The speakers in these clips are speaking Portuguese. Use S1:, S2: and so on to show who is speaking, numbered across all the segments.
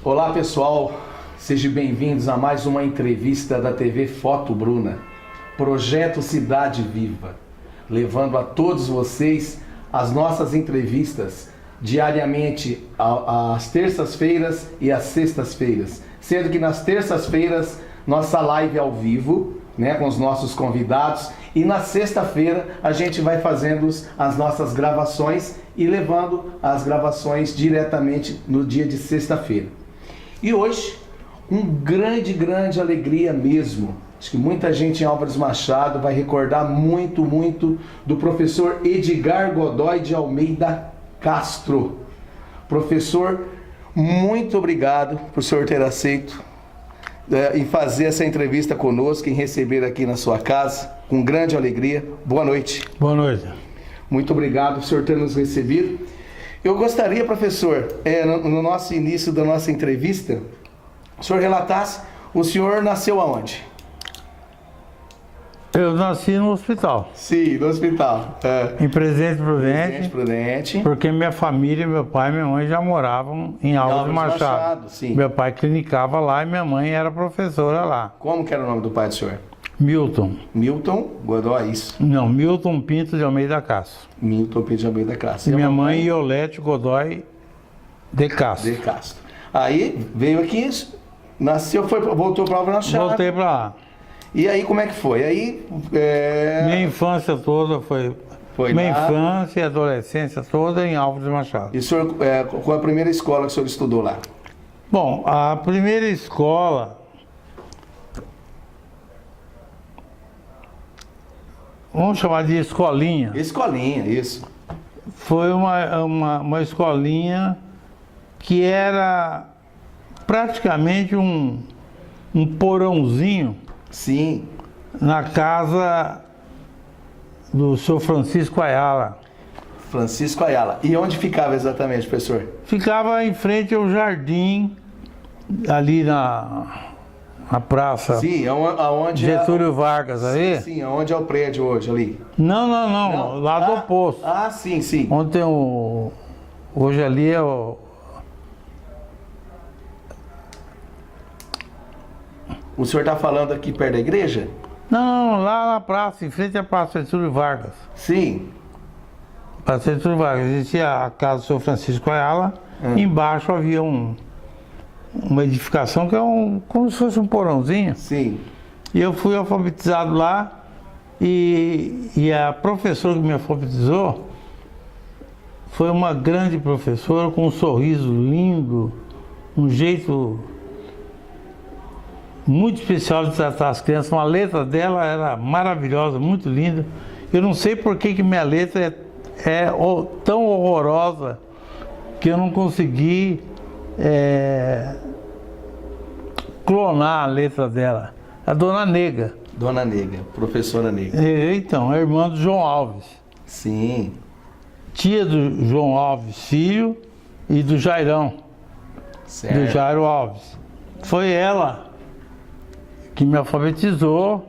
S1: Olá pessoal, sejam bem-vindos a mais uma entrevista da TV Foto Bruna, Projeto Cidade Viva, levando a todos vocês as nossas entrevistas diariamente às terças-feiras e às sextas-feiras, sendo que nas terças-feiras nossa live ao vivo, né, com os nossos convidados, e na sexta-feira a gente vai fazendo as nossas gravações e levando as gravações diretamente no dia de sexta-feira. E hoje, grande alegria mesmo. Acho que muita gente em Álvares Machado vai recordar muito do professor Edgar Godoy de Almeida Castro. Professor, muito obrigado por o senhor ter aceito em fazer essa entrevista conosco, em receber aqui na sua casa, com grande alegria. Boa noite.
S2: Boa noite.
S1: Muito obrigado por o senhor ter nos recebido. Eu gostaria, professor, no nosso início da nossa entrevista, o senhor relatasse, o senhor nasceu aonde?
S2: Eu nasci no hospital.
S1: Sim, no hospital.
S2: Em Presidente Prudente.
S1: Presidente Prudente.
S2: Porque minha família, meu pai e minha mãe já moravam em Álvares Machado.
S1: Sim.
S2: Meu pai clinicava lá e minha mãe era professora lá.
S1: Como que era o nome do pai do senhor?
S2: Milton.
S1: Milton Godoy, isso.
S2: Não, Milton Pinto de Almeida Castro.
S1: Milton Pinto de Almeida Castro.
S2: E minha mãe, Iolete Godoy de Castro.
S1: De Castro. Aí veio aqui, nasceu, voltou para Álvares Machado.
S2: Voltei para lá.
S1: E aí como é que foi? Aí,
S2: Minha infância toda foi minha
S1: lá.
S2: Infância e adolescência toda em Álvares Machado.
S1: E o senhor, qual a primeira escola que o senhor estudou lá?
S2: Bom, a primeira escola, vamos chamar de escolinha.
S1: Escolinha, isso.
S2: Foi uma escolinha que era praticamente um porãozinho.
S1: Sim.
S2: Na casa do senhor Francisco Ayala.
S1: Francisco Ayala. E onde ficava exatamente, professor?
S2: Ficava em frente ao jardim, ali na praça.
S1: Sim, aonde
S2: Getúlio Vargas aí?
S1: Sim, aonde é o prédio hoje ali?
S2: Não, lá do oposto.
S1: Sim.
S2: Onde tem hoje ali é o...
S1: O senhor está falando aqui perto da igreja?
S2: Não, lá na praça, em frente à Praça Getúlio Vargas.
S1: Sim.
S2: Praça Getúlio Vargas, existia a casa do senhor Francisco Ayala, embaixo havia uma edificação que é como se fosse um porãozinho.
S1: Sim.
S2: E eu fui alfabetizado lá e a professora que me alfabetizou foi uma grande professora com um sorriso lindo, um jeito muito especial de tratar as crianças. Uma letra dela era maravilhosa, muito linda. Eu não sei por que minha letra é tão horrorosa que eu não consegui clonar a letra dela. A Dona Nega.
S1: Dona Nega, professora Nega.
S2: Então, é irmã do João Alves.
S1: Tia
S2: Tia do João Alves, filho, e do Jairão.
S1: Certo.
S2: Do Jairo Alves. Foi ela que me alfabetizou,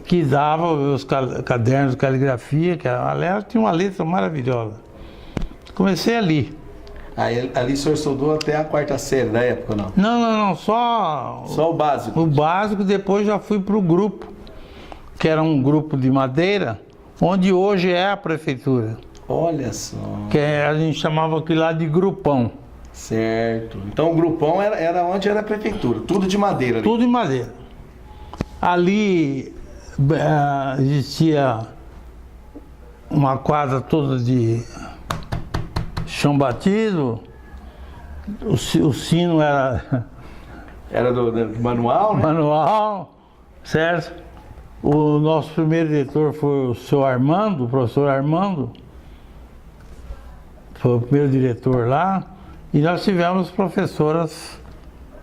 S2: que dava os cadernos de caligrafia, que aliás tinha uma letra maravilhosa. Comecei ali.
S1: Aí, ali o senhor estudou até a quarta série da época, não?
S2: Não, só
S1: o básico.
S2: O básico, depois já fui para o grupo, que era um grupo de Madeira, onde hoje é a prefeitura.
S1: Olha só.
S2: Que a gente chamava aquilo lá de grupão.
S1: Certo. Então o grupão era onde era a prefeitura, tudo de madeira ali.
S2: Tudo de madeira. Ali existia uma quadra toda de chão batido, o sino era...
S1: Era do manual, né?
S2: Manual, certo? O nosso primeiro diretor foi o senhor Armando, o professor Armando, foi o primeiro diretor lá. E nós tivemos professoras,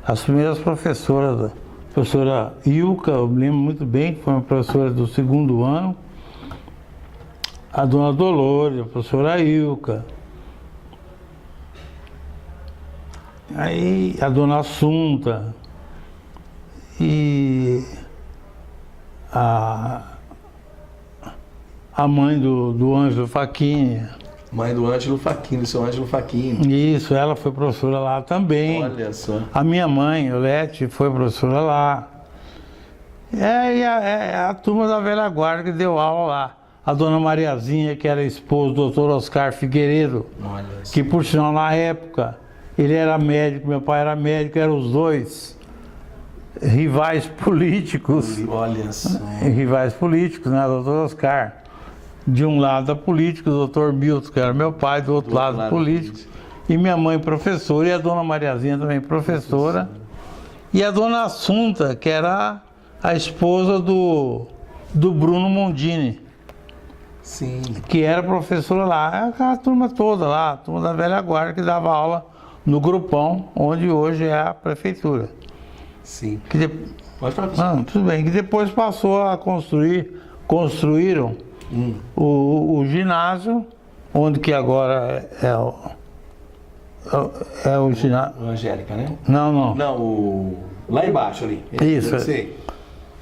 S2: as primeiras professoras, a professora Ilka, eu me lembro muito bem, que foi uma professora do segundo ano, a dona Dolores, a professora Ilka, aí a dona Assunta e a mãe do Ângelo Facchini.
S1: Mãe do Ângelo Facchini, seu Ângelo Facchini.
S2: Isso, ela foi professora lá também.
S1: Olha só.
S2: A minha mãe, Olete, foi professora lá. E a turma da velha guarda que deu aula lá. A dona Mariazinha, que era esposa do Dr. Oscar Figueiredo,
S1: Olha só.
S2: que por sinal na época ele era médico, meu pai era médico, eram os dois rivais políticos.
S1: Olha só.
S2: Rivais políticos, né? O Dr. Oscar. De um lado da política, o Dr. Milton, que era meu pai, do outro lado político. E minha mãe professora, e a dona Mariazinha também professora. E a dona Assunta, que era a esposa do Bruno Mondini,
S1: Sim.
S2: que era professora lá. Aquela turma toda lá, a turma da velha guarda, que dava aula no Grupão, onde hoje é a prefeitura.
S1: Sim.
S2: Pode falar, não, tudo bem, que depois passou a construíram o ginásio, onde que agora é o ginásio.
S1: O Angélica, né?
S2: Não.
S1: Não, lá embaixo ali.
S2: Isso.
S1: Eu sei.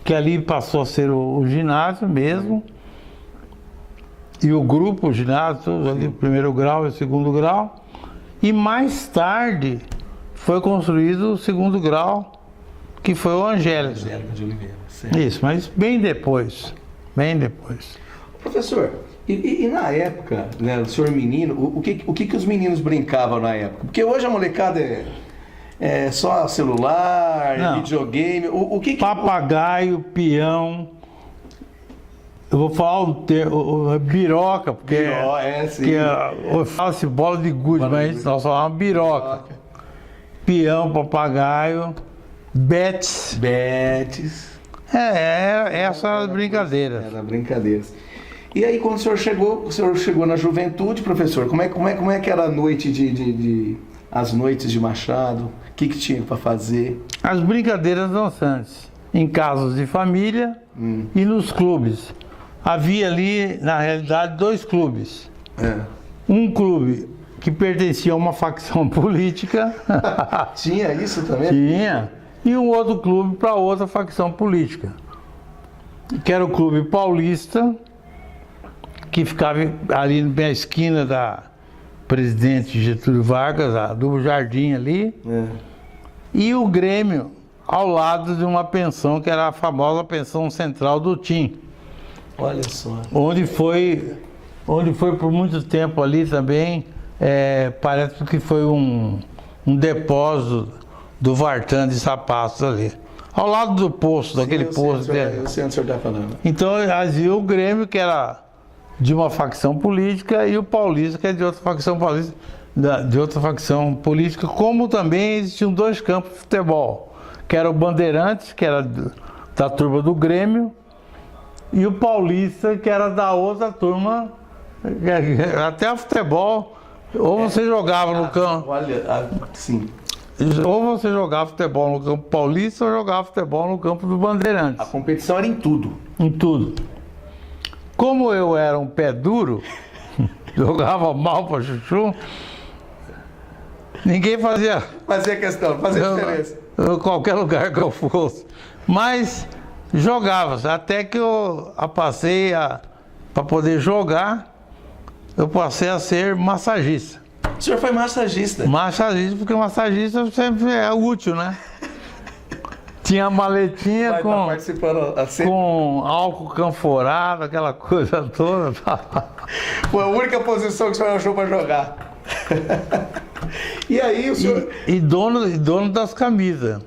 S2: Que ali passou a ser o ginásio mesmo. E o grupo, o ginásio, tudo ali, o primeiro grau e o segundo grau. E mais tarde foi construído o segundo grau, que foi o Angélica.
S1: Angélica de Oliveira. Certo.
S2: Isso, mas bem depois. Bem depois.
S1: Professor, e na época, né, o senhor menino, o que os meninos brincavam na época? Porque hoje a molecada é só celular,
S2: Não.
S1: videogame,
S2: Papagaio, peão. Eu vou falar o termo, biroca, porque
S1: sim.
S2: eu falo-se bola de gude, mas nós falamos biroca. Peão, papagaio, betes. Essas eram as brincadeiras.
S1: Eram brincadeiras. E aí, quando o senhor chegou na juventude, professor, como é que era a noite as noites de Machado? O que tinha para fazer?
S2: As brincadeiras dançantes, em casas de família e nos clubes. Havia ali, na realidade, 2 clubes. Um clube que pertencia a uma facção política.
S1: Tinha isso também?
S2: Tinha. E um outro clube para outra facção política, que era o Clube Paulista, que ficava ali na esquina da Presidente Getúlio Vargas, do Jardim ali, e o Grêmio, ao lado de uma pensão, que era a famosa pensão central do TIM.
S1: Olha só.
S2: Onde foi por muito tempo ali também, parece que foi um depósito do Vartan de sapatos ali. Ao lado do poço, daquele poço.
S1: Eu sei onde o senhor está falando.
S2: Então havia o Grêmio, que era de uma facção política, e o Paulista, que é de outra facção política, como também existiam 2 campos de futebol, que era o Bandeirantes, que era da turma do Grêmio, e o Paulista, que era da outra turma, até o futebol, ou você jogava no campo.
S1: Olha, sim.
S2: Ou você jogava futebol no campo paulista ou jogava futebol no campo do Bandeirantes.
S1: A competição era em tudo.
S2: Em tudo. Como eu era um pé duro, jogava mal para chuchu, ninguém fazia
S1: questão, fazia diferença.
S2: Qualquer lugar que eu fosse. Mas jogava, até que eu passei para poder jogar, eu passei a ser massagista.
S1: O senhor foi massagista?
S2: Massagista, porque massagista sempre é útil, né? Tinha maletinha com álcool canforado, aquela coisa toda.
S1: Foi a única posição que o senhor achou para jogar. E aí o senhor...
S2: E dono das camisas.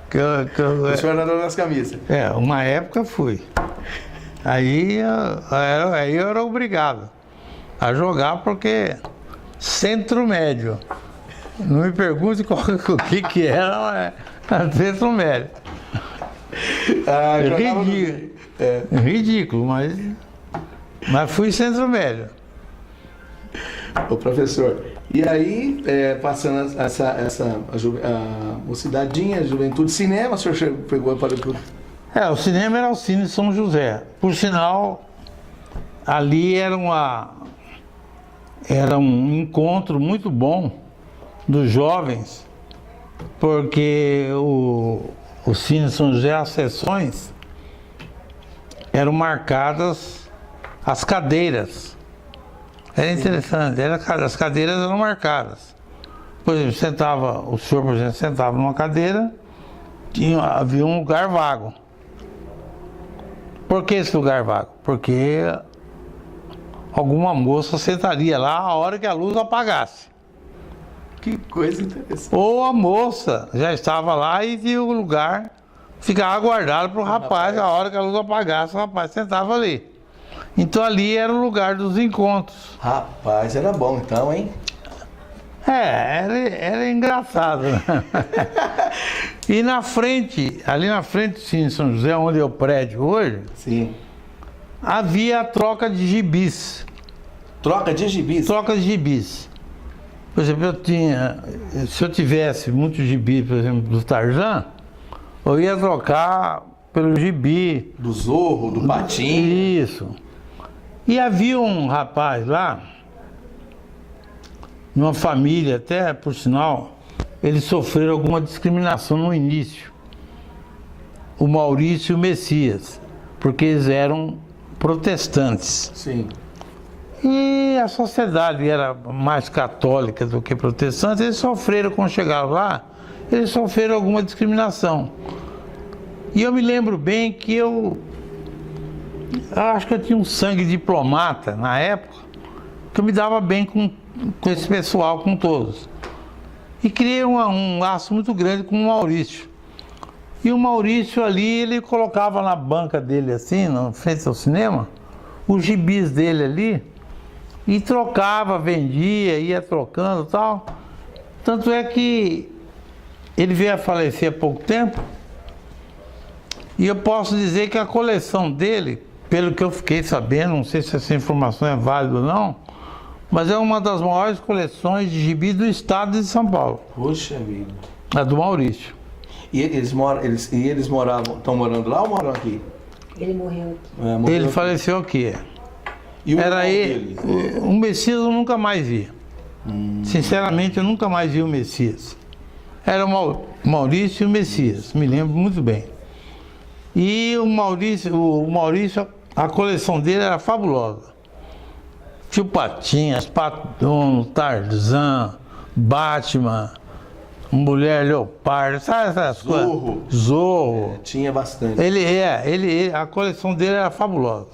S1: O senhor era dono das camisas?
S2: Uma época fui. Aí eu era obrigado a jogar, porque centro médio. Não me pergunte o que era, mas centro médio. Ridículo, mas fui centro médio.
S1: Ô professor, e aí, passando a mocidadinha, a juventude, cinema, o senhor pegou para...
S2: O cinema era o Cine São José. Por sinal, ali era um encontro muito bom dos jovens, porque o Cine São José, as sessões eram marcadas, as cadeiras Era interessante, as cadeiras eram marcadas. Por exemplo, o senhor, por exemplo, sentava numa cadeira, havia um lugar vago. Por que esse lugar vago? Porque alguma moça sentaria lá a hora que a luz apagasse.
S1: Que coisa interessante.
S2: Ou a moça já estava lá e viu o lugar, ficava aguardado para o rapaz, a hora que a luz apagasse, o rapaz sentava ali. Então ali era o lugar dos encontros.
S1: Rapaz, era bom então, hein?
S2: Era engraçado, né? E na frente, ali na frente, sim, em São José, onde é o prédio hoje,
S1: Sim.
S2: havia a troca de gibis.
S1: Troca de gibis?
S2: Troca de gibis. Por exemplo, se eu tivesse muito gibi, por exemplo, do Tarzan, eu ia trocar pelo gibi.
S1: Do Zorro, do Patinho.
S2: Isso. E havia um rapaz lá, numa família, até por sinal, eles sofreram alguma discriminação no início. O Maurício e o Messias, porque eles eram protestantes.
S1: Sim.
S2: E a sociedade era mais católica do que protestante, eles sofreram, quando chegaram lá, eles sofreram alguma discriminação. E eu me lembro bem que eu acho que eu tinha um sangue diplomata na época, que eu me dava bem com esse pessoal, com todos. E criei um laço muito grande com o Maurício. E o Maurício ali, ele colocava na banca dele assim, na frente ao cinema, os gibis dele ali, e trocava, vendia, ia trocando e tal. Tanto é que ele veio a falecer há pouco tempo, e eu posso dizer que a coleção dele, pelo que eu fiquei sabendo, não sei se essa informação é válida ou não, mas é uma das maiores coleções de gibi do estado de São Paulo.
S1: Poxa vida.
S2: A do Maurício.
S1: E eles moravam, estão morando lá ou moram aqui?
S3: Ele morreu aqui.
S1: Morreu
S2: Ele
S1: aqui.
S2: faleceu aqui.
S1: E o
S2: Era
S1: irmão
S2: ele.
S1: dele?
S2: O Messias eu nunca mais vi. Sinceramente, eu nunca mais vi o Messias. Era o Maurício e o Messias, me lembro muito bem. E o Maurício, a coleção dele era fabulosa. Tio Patinhas, Pato, Tarzan, Batman, Mulher Leopardo, sabe essas
S1: Zorro.
S2: coisas? Zorro.
S1: Tinha bastante.
S2: A coleção dele era fabulosa.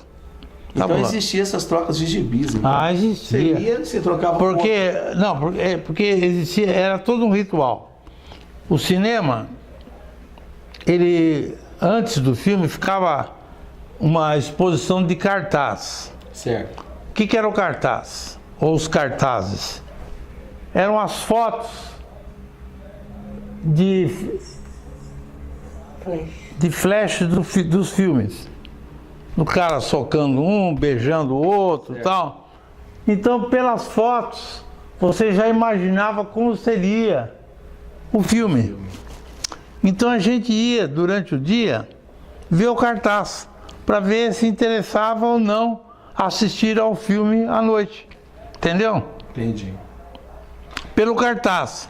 S1: Então
S2: Fabulosa.
S1: existiam essas trocas de gibis. Então.
S2: Ah, existia.
S1: Você trocava
S2: Porque existia, era todo um ritual. O cinema, ele, antes do filme, ficava uma exposição de cartaz.
S1: Certo.
S2: O que era o cartaz? Ou os cartazes? Eram as fotos de flash dos filmes. O cara socando um, beijando o outro e tal. Então, pelas fotos, você já imaginava como seria o filme. Então a gente ia, durante o dia, ver o cartaz, para ver se interessava ou não assistir ao filme à noite. Entendeu?
S1: Entendi.
S2: Pelo cartaz.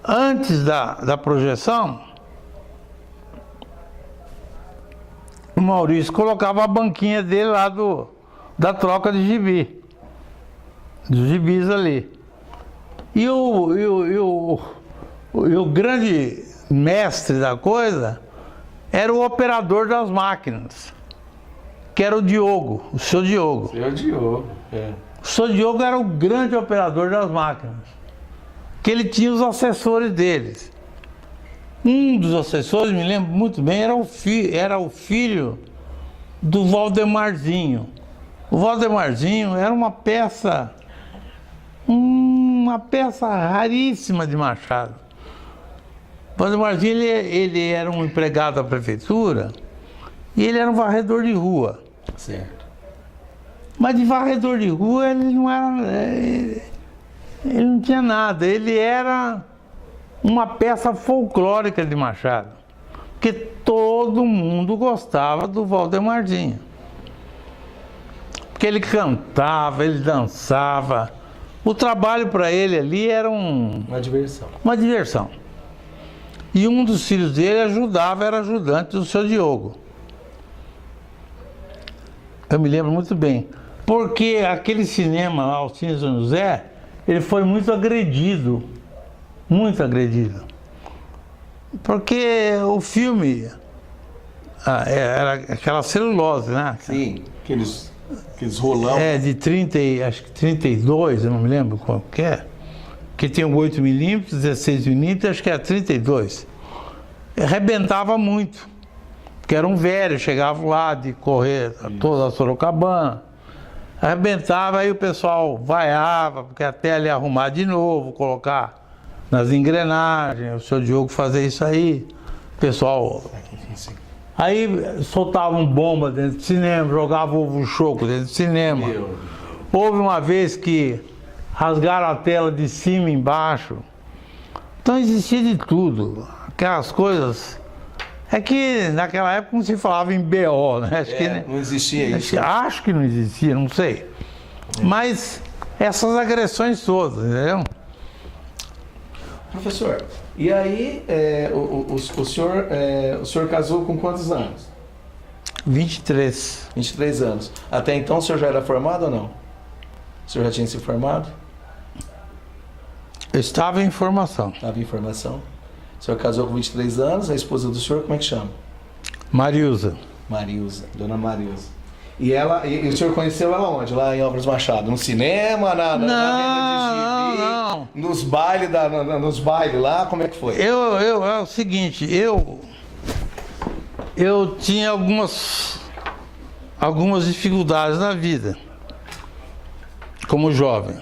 S2: Antes da projeção, o Maurício colocava a banquinha dele lá da troca de gibi. Dos gibis ali. E o grande mestre da coisa era o operador das máquinas, que era o Diogo, o seu Diogo.
S1: Seu Diogo.
S2: O seu Diogo era o grande operador das máquinas, que ele tinha os assessores deles. Um dos assessores, me lembro muito bem, era o filho do Valdemarzinho. O Valdemarzinho era uma peça raríssima de Machado. O Valdemarzinho, ele era um empregado da prefeitura e ele era um varredor de rua.
S1: Certo.
S2: Mas de varredor de rua ele não era... Ele não tinha nada, ele era uma peça folclórica de Machado. Porque todo mundo gostava do Valdemarzinho. Porque ele cantava, ele dançava. O trabalho para ele ali era
S1: Uma diversão.
S2: uma diversão. E um dos filhos dele era ajudante do seu Diogo. Eu me lembro muito bem. Porque aquele cinema lá, o Cine São José, ele foi muito agredido. Muito agredido. Porque o filme era aquela celulose, né?
S1: Sim, aqueles rolão.
S2: De 30, acho que 32, eu não me lembro qual que é. Que tem 8mm, 16mm, acho que é 32. Arrebentava muito. Porque era um velho, chegava lá de correr toda a Sorocabana. Arrebentava, aí o pessoal vaiava, porque até ele arrumar de novo, colocar nas engrenagens, o seu Diogo fazer isso aí. O pessoal. Aí soltavam bomba dentro do cinema, jogavam ovo choco dentro do cinema. Houve uma vez que rasgaram a tela de cima e embaixo. Então existia de tudo. Aquelas coisas. É que naquela época não se falava em BO, né?
S1: Não existia isso.
S2: Acho que não existia, não sei. Mas essas agressões todas, entendeu?
S1: Professor, e aí o senhor casou com quantos anos?
S2: 23.
S1: 23 anos. Até então o senhor já era formado ou não? O senhor já tinha se formado?
S2: Eu estava em formação.
S1: Estava em formação. O senhor casou com 23 anos, a esposa do senhor, como é que chama?
S2: Marilza.
S1: Marilza, dona Marilza. E o senhor conheceu ela onde? Lá em Álvares Machado? No cinema, na venda de gibi?
S2: Não.
S1: Nos bailes nos bailes lá, como é que foi?
S2: É o seguinte, eu tinha algumas dificuldades na vida, como jovem.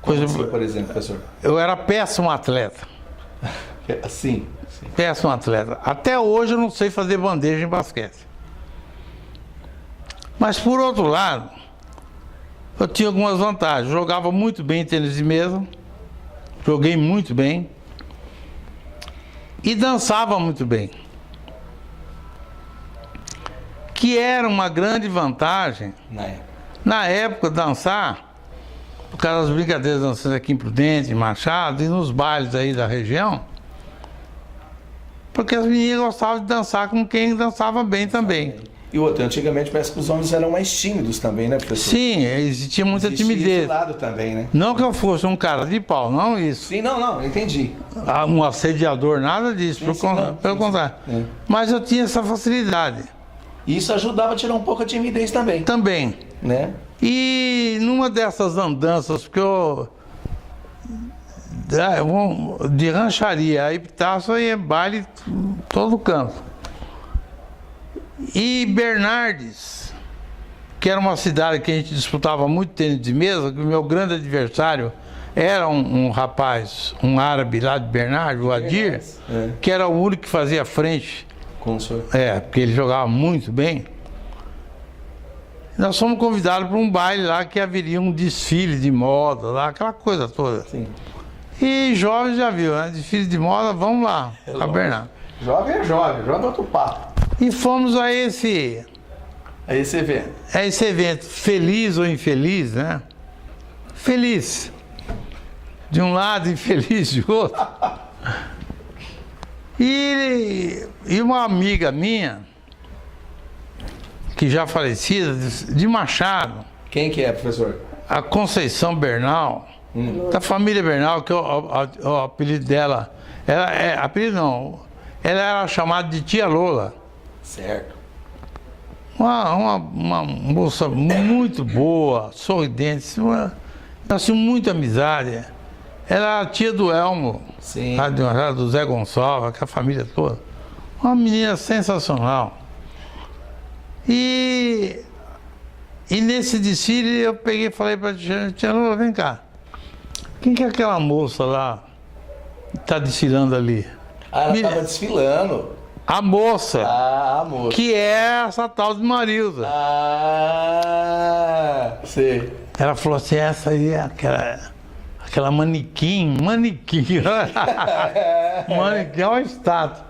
S1: Como assim, por exemplo, professor?
S2: Eu era péssimo atleta.
S1: Sim.
S2: Péssimo atleta. Até hoje eu não sei fazer bandeja em basquete. Mas por outro lado, eu tinha algumas vantagens. Jogava muito bem tênis de mesa. Joguei muito bem. E dançava muito bem. Que era uma grande vantagem. Na época, dançar, por causa das brincadeiras dançando aqui em Prudente, em Machado e nos bailes aí da região. Porque as meninas gostavam de dançar com quem dançava bem também.
S1: E outro, antigamente parece que os homens eram mais tímidos também, né, professor?
S2: Sim, existia muita timidez.
S1: Esse lado também, né?
S2: Não que eu fosse um cara de pau, não isso.
S1: Sim, não, entendi.
S2: Um assediador, nada disso, pelo contrário.
S1: É.
S2: Mas eu tinha essa facilidade.
S1: E isso ajudava a tirar um pouco a timidez também.
S2: Também.
S1: Né?
S2: E numa dessas andanças, porque eu de rancharia, aí Pitácio ia baile todo canto. E Bernardes, que era uma cidade que a gente disputava muito tênis de mesa, que o meu grande adversário era um rapaz, um árabe lá de Bernardes, o Adir, que era o único que fazia frente.
S1: Com o senhor?
S2: Porque ele jogava muito bem. Nós fomos convidados para um baile lá que haveria um desfile de moda, lá, aquela coisa toda.
S1: Sim.
S2: E jovem já viu, né? Desfile de moda, vamos lá, a Bernardo.
S1: Jovem é outro papo.
S2: E fomos a esse
S1: evento.
S2: Esse evento, feliz ou infeliz, né? Feliz de um lado, infeliz de outro. E uma amiga minha, que já falecida, de Machado.
S1: Quem que é, professor?
S2: A Conceição Bernal, da família Bernal, que o apelido dela, apelido não, ela era chamada de Tia Lola.
S1: Certo.
S2: Uma moça muito boa, sorridente, nós tínhamos muita amizade. Ela era a tia do Elmo,
S1: sim,
S2: do Zé Gonçalves, aquela família toda. Uma menina sensacional. E nesse desfile eu peguei e falei para a tia Lula, vem cá, quem que é aquela moça lá que está desfilando ali?
S1: Ela estava desfilando.
S2: A moça.
S1: A moça.
S2: Que é essa tal de Marilza.
S1: Sei.
S2: Ela falou assim, essa aí é aquela manequim. Manequim, é uma estátua.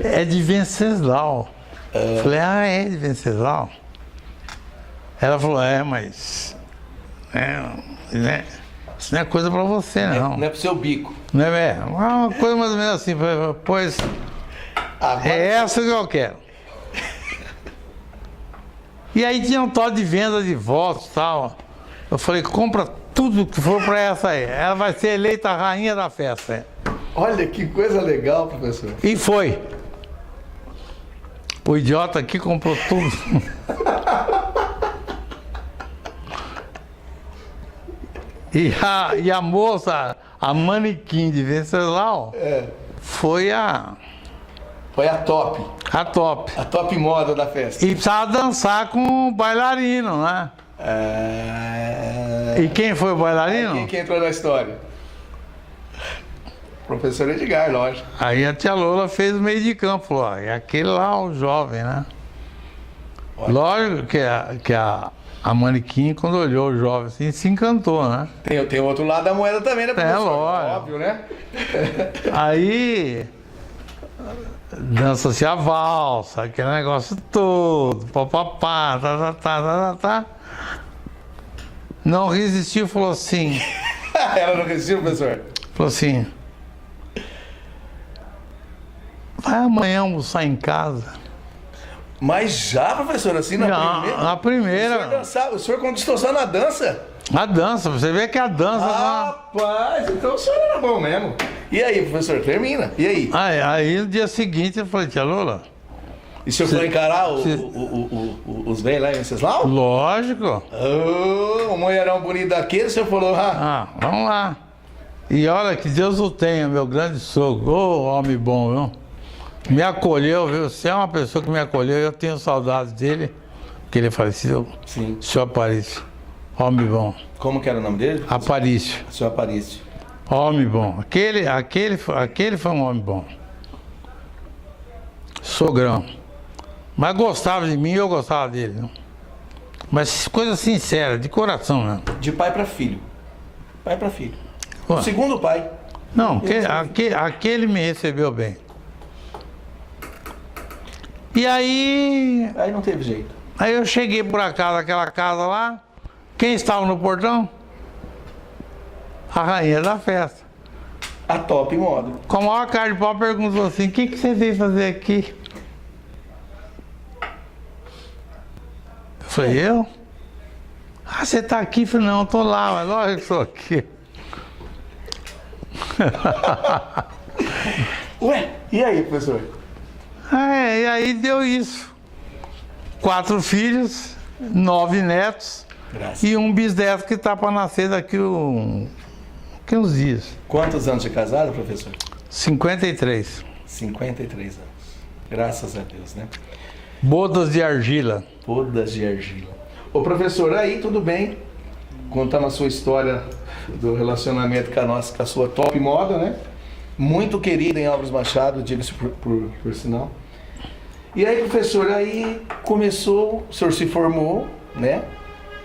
S2: É de Venceslau. Falei, é de Venceslau? Ela falou, mas isso não é coisa pra você, não.
S1: Não é pro seu bico.
S2: Não é? Uma coisa mais ou menos assim, pois agora... é essa que eu quero. E aí tinha um tal de venda de votos e tal. Eu falei, compra tudo que for para essa aí. Ela vai ser eleita a rainha da festa.
S1: Olha que coisa legal, professor.
S2: E foi. O idiota aqui comprou tudo. E a moça, a manequim de Venceslau, foi a
S1: top.
S2: A top.
S1: A top moda da festa.
S2: E precisava dançar com o bailarino, né? E quem foi o bailarino?
S1: Quem que entrou na história? Professor Edgar, lógico.
S2: Aí a tia Lola fez o meio de campo, falou, ó, é aquele lá, o jovem, né?
S1: Olha.
S2: Lógico que a manequim, quando olhou o jovem assim, se encantou, né?
S1: Tem o outro lado da moeda também, né, professor?
S2: Lógico.
S1: Óbvio, né?
S2: Aí dança-se a valsa, aquele negócio todo, papapá, tá. Não resistiu, falou assim.
S1: Ela não resistiu, professor?
S2: Falou assim, vai amanhã almoçar em casa.
S1: Mas já, professor, assim, na primeira? O senhor conquistou só na dança?
S2: A dança, você vê que a dança...
S1: Rapaz, então o senhor era bom mesmo. E aí, professor, termina. E aí?
S2: Aí no dia seguinte eu falei, tia Lola...
S1: E o senhor foi encarar os velhos lá em Venceslau?
S2: Lógico.
S1: Um mulherão bonito daquele, o senhor falou,
S2: vamos lá. E olha, que Deus o tenha, meu grande sogro. Ô, homem bom, viu? Me acolheu, viu? Você é uma pessoa que me acolheu, eu tenho saudade dele, porque ele faleceu.
S1: Sim.
S2: Senhor Aparício. Homem bom.
S1: Como que era o nome dele?
S2: Aparício.
S1: Senhor Aparício.
S2: Homem bom. Aquele foi um homem bom. Sogrão. Mas gostava de mim e eu gostava dele. Não? Mas coisa sincera, de coração, né?
S1: De pai para filho. Pai para filho.
S2: Ué.
S1: Segundo pai.
S2: Não, aquele me recebeu bem. E aí...
S1: Aí não teve jeito.
S2: Aí eu cheguei por acaso naquela casa lá. Quem estava no portão? A rainha da festa.
S1: A top moda.
S2: Com a maior cara de pau perguntou assim, o que você veio fazer aqui? Eu falei, eu? Você tá aqui? Eu falei, não, eu tô lá, mas olha que estou aqui.
S1: Ué, e aí, professor?
S2: E aí deu isso. 4 filhos, 9 netos.
S1: Graças.
S2: E um bisneto que está para nascer daqui uns dias.
S1: Quantos anos de casado, professor?
S2: 53.
S1: 53 anos. Graças a Deus, né?
S2: Bodas de argila.
S1: Bodas de argila. Ô, professor, aí tudo bem. Contando a sua história do relacionamento com a sua top moda, né? Muito querida em Álvares Machado, diga-se por sinal. E aí, professor, aí começou, o senhor se formou, né?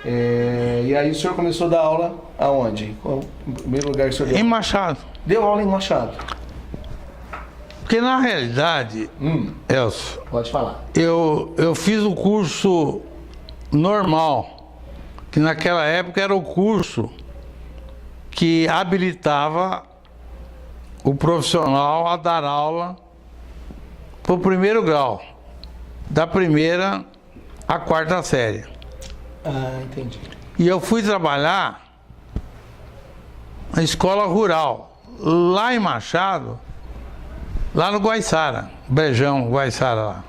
S1: E aí o senhor começou a dar aula aonde? Qual o primeiro lugar que o senhor deu?
S2: Em Machado.
S1: Deu aula em Machado.
S2: Porque na realidade, Elcio,
S1: Pode falar.
S2: eu fiz o curso normal, que naquela época era o curso que habilitava o profissional a dar aula para o primeiro grau, da primeira à 4ª série.
S1: Entendi.
S2: E eu fui trabalhar na escola rural, lá em Machado, lá no Guaiçara, Brejão, Guaiçara lá.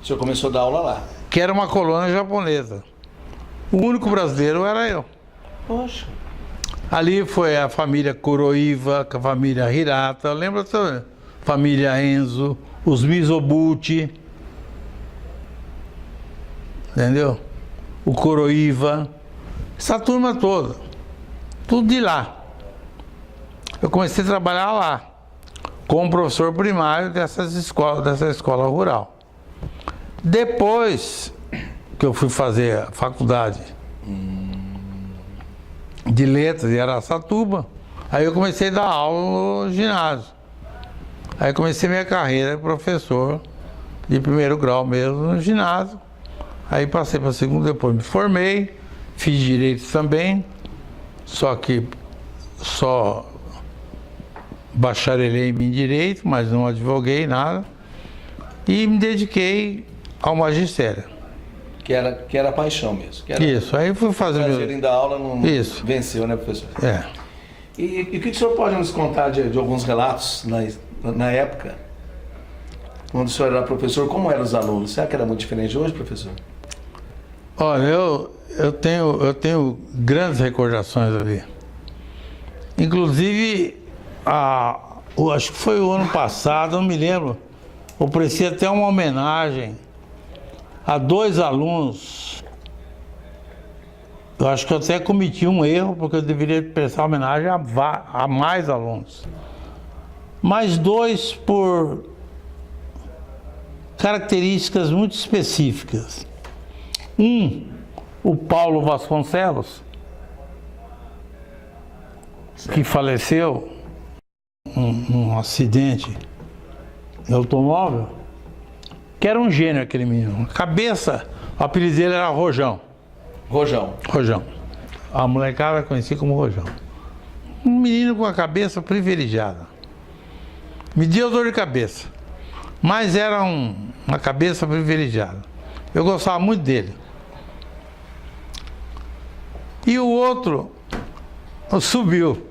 S1: O senhor começou a dar aula lá?
S2: Que era uma colônia japonesa. O único brasileiro era eu.
S1: Poxa.
S2: Ali foi a família Kuroiwa, a família Hirata, lembra? Família Enzo, os Mizobuchi, entendeu? O Kuroiwa, essa turma toda, tudo de lá. Eu comecei a trabalhar lá, como professor primário dessa escola rural. Depois que eu fui fazer a faculdade de letras em Araçatuba, aí eu comecei a dar aula no ginásio. Aí comecei minha carreira de professor de primeiro grau mesmo no ginásio. Aí passei para segundo, depois me formei, fiz direito também, só que só bacharelei em direito, mas não advoguei nada, e me dediquei ao magistério.
S1: Que era paixão mesmo. Que era
S2: Isso, aí fui fazer...
S1: prazer da aula, não
S2: Isso.
S1: venceu, né, professor?
S2: É.
S1: E o que o senhor pode nos contar de alguns relatos na época, quando o senhor era professor, como eram os alunos? Será que era muito diferente hoje, professor?
S2: Olha, eu tenho grandes recordações ali. Inclusive, acho que foi o ano passado, não me lembro, ofereci até uma homenagem a 2 alunos. Eu acho que eu até cometi um erro, porque eu deveria prestar homenagem a mais alunos. Mas 2 por características muito específicas. O Paulo Vasconcelos, que faleceu num acidente de automóvel, que era um gênio aquele menino. Cabeça, o apelido dele era Rojão. Rojão. A molecada conhecia como Rojão. Um menino com a cabeça privilegiada. Me deu dor de cabeça, mas era uma cabeça privilegiada. Eu gostava muito dele. E o outro subiu.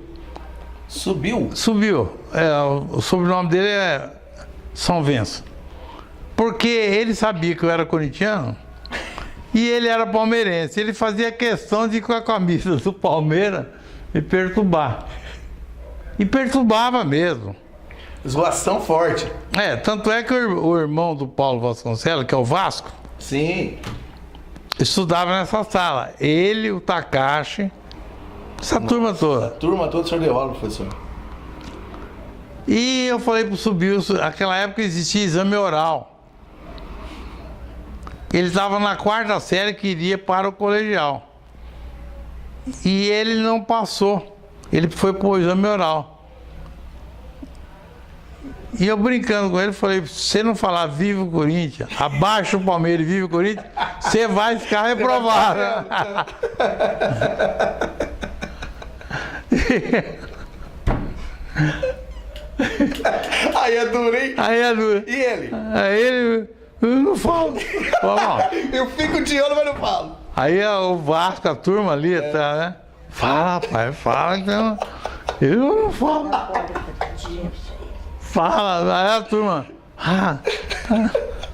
S1: Subiu?
S2: Subiu. O sobrenome dele é São Venço. Porque ele sabia que eu era corintiano e ele era palmeirense. Ele fazia questão de ir com a camisa do Palmeiras me perturbar. E perturbava mesmo.
S1: Zoação forte.
S2: Tanto é que o irmão do Paulo Vasconcelos, que é o Vasco,
S1: Sim.
S2: estudava nessa sala. Ele, o Takashi, essa turma toda.
S1: A turma toda, o senhor deu aula, professor.
S2: E eu falei pro Subiu, naquela época existia exame oral. Ele estava na 4ª série que iria para o colegial. E ele não passou. Ele foi pro exame oral. E eu brincando com ele, falei, se você não falar viva o Corinthians, abaixo o Palmeiras e viva o Corinthians, você vai ficar reprovado.
S1: Aí é duro, hein?
S2: Aí é duro.
S1: E ele?
S2: Aí ele, eu não falo.
S1: Eu fico de olho, mas não falo.
S2: Aí o Vasco, a turma ali, tá, né? Fala, pai, fala, então. Eu não falo. Fala, aí a turma.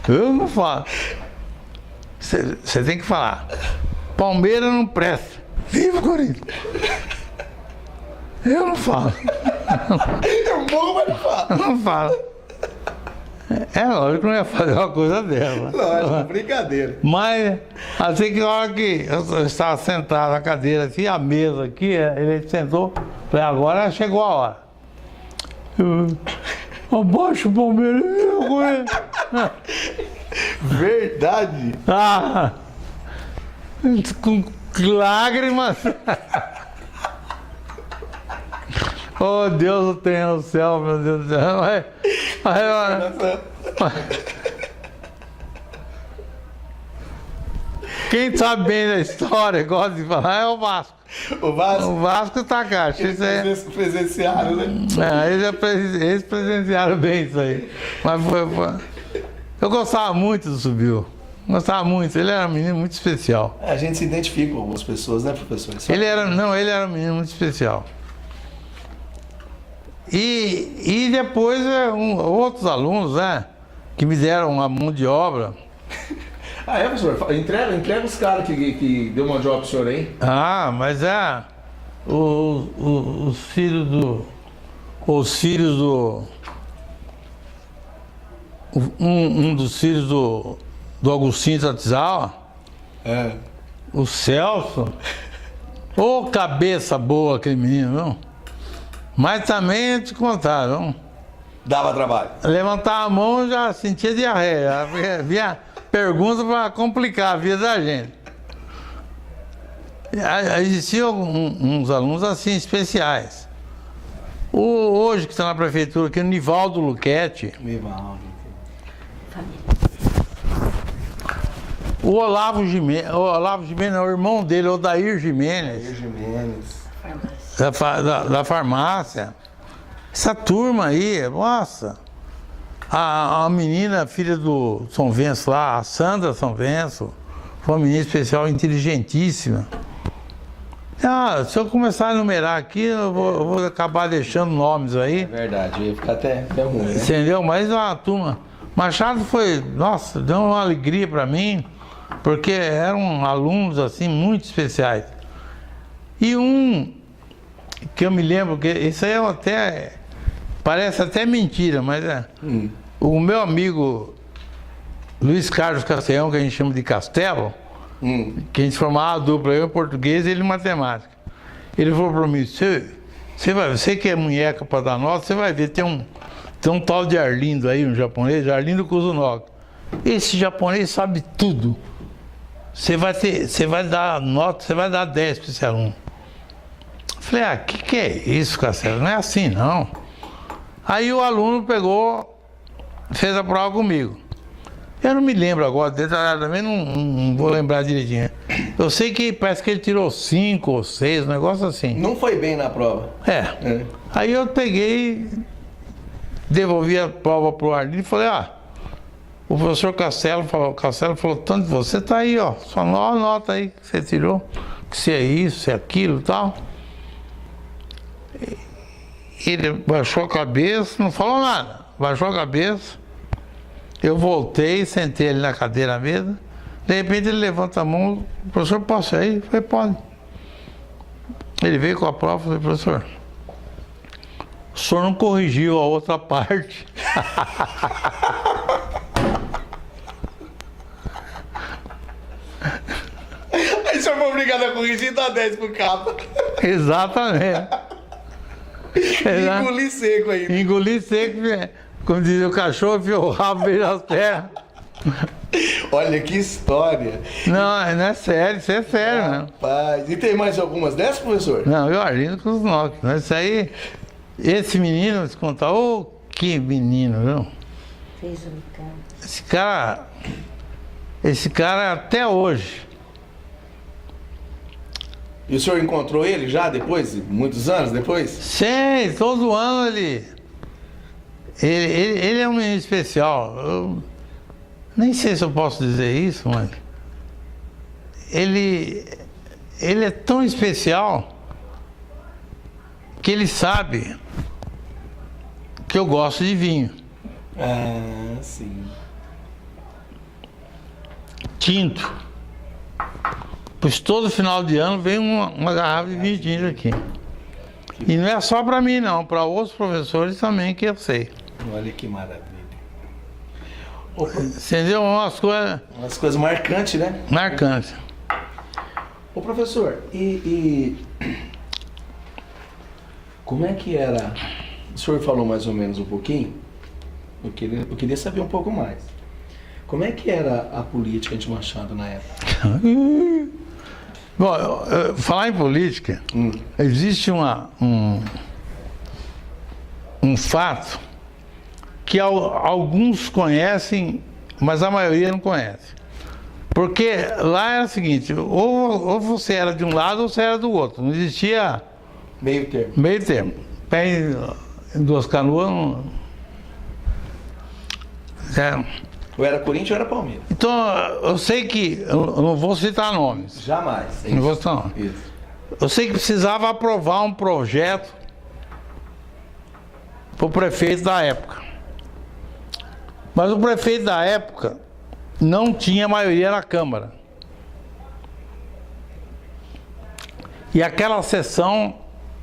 S2: Eu não falo. Você tem que falar. Palmeiras não presta. Viva o Corinthians. Eu não falo.
S1: Eu morro, mas não falo.
S2: Eu não falo. É lógico que não ia fazer uma coisa dela.
S1: Lógico, brincadeira.
S2: Mas, assim que a hora que eu estava sentado na cadeira assim, a mesa aqui, ele sentou, falei, agora chegou a hora. Abaixo o Palmeiras,
S1: Verdade.
S2: Com lágrimas. Oh, Deus o tenha no céu, meu Deus do céu. Quem sabe bem da história, gosta de falar, é o Vasco.
S1: O Vasco?
S2: O Vasco tá cá.
S1: Eles presenciaram, né?
S2: Eles presenciaram bem isso aí. Mas eu gostava muito do Subiu. Gostava muito. Ele era um menino muito especial.
S1: A gente se identifica com algumas pessoas, né, professor?
S2: Ele era um menino muito especial. E depois outros alunos, né, que me deram uma mão de obra.
S1: Professor? Entrega os caras que deu uma job pro senhor aí.
S2: Mas os filhos do... Um dos filhos do Agostinho Tatizawa, o Celso. Ô, cabeça boa aquele menino, não? Mas também te contar, não?
S1: Dava trabalho.
S2: Levantar a mão já sentia diarreia. Vinha pergunta para complicar a vida da gente. Existiam uns alunos assim especiais. Hoje que está na prefeitura aqui, o Nivaldo Luchetti. O Olavo Gimenez, o irmão dele, o Odair Gimenez. Da farmácia. Essa turma aí, nossa. A menina, filha do São Venço lá, a Sandra São Venço, Foi uma menina especial, inteligentíssima. Ah, se eu começar a enumerar aqui, eu vou acabar deixando nomes aí.
S1: É verdade, eu ia ficar até ruim, né?
S2: Entendeu? Mas a turma... Machado foi, nossa, deu uma alegria para mim, porque eram alunos, assim, muito especiais. E um que eu me lembro, que isso aí parece até mentira, mas o meu amigo Luiz Carlos Castellão, que a gente chama de Castelo, que a gente formava a dupla, eu em português e ele em matemática. Ele falou para mim, você que é munheca para dar nota, você vai ver, tem um tal de Arlindo aí, um japonês, Arlindo Kuzunoki. Esse japonês sabe tudo. Você vai dar nota, você vai dar 10 para esse aluno. Falei, que é isso, Castelo? Não é assim, não. Aí o aluno pegou, fez a prova comigo. Eu não me lembro agora, detalhadamente, não vou lembrar direitinho. Eu sei que parece que ele tirou 5 ou 6, um negócio assim.
S1: Não foi bem na prova.
S2: É. Aí eu peguei, devolvi a prova pro Arlindo e falei, o professor Castelo falou tanto de você, tá aí, ó, só nota aí que você tirou, que se é isso, se é aquilo e tal. Ele baixou a cabeça, não falou nada, baixou a cabeça. Eu voltei, sentei ele na cadeira mesmo. De repente ele levanta a mão, professor, posso ir aí? Eu falei, pode. Ele veio com a prova e falei, professor, o senhor não corrigiu a outra parte.
S1: Aí o senhor foi obrigado a corrigir e dar 10 pro capa.
S2: Exatamente.
S1: Engoli seco ainda.
S2: Engoli seco, como dizia o cachorro, enfiou o rabo bem nas terras.
S1: Olha que história.
S2: Não é sério, isso é sério, né?
S1: Rapaz, e tem mais algumas dessas, professor?
S2: Não, eu Arlindo Kuzunoki. Isso aí, esse menino, se contar, que menino, viu?
S3: Fez um cara.
S2: Esse cara até hoje.
S1: E o senhor encontrou ele já depois, muitos anos depois?
S2: Sim, todo ano ele é um menino especial. Eu nem sei se eu posso dizer isso, mas ele é tão especial que ele sabe que eu gosto de vinho.
S1: Ah, sim.
S2: Tinto. Pois todo final de ano vem uma garrafa de vinho tinto aqui. E não é só para mim não, para outros professores também que eu sei.
S1: Olha que maravilha.
S2: Entendeu? Umas
S1: coisas marcantes, né?
S2: Marcantes.
S1: Ô professor, e como é que era? O senhor falou mais ou menos um pouquinho. Eu queria saber um pouco mais. Como é que era a política de Machado na época?
S2: Bom, falar em política, existe um fato que alguns conhecem, mas a maioria não conhece. Porque lá era o seguinte, ou você era de um lado ou você era do outro. Não existia
S1: meio termo.
S2: Meio termo. Pé em duas canoas.
S1: Ou era Corinthians ou era Palmeiras.
S2: Então, eu sei que, eu não vou citar nomes.
S1: Jamais.
S2: Não vou citar nomes.
S1: Isso.
S2: Eu sei que precisava aprovar um projeto para o prefeito da época. Mas o prefeito da época não tinha maioria na Câmara. E aquela sessão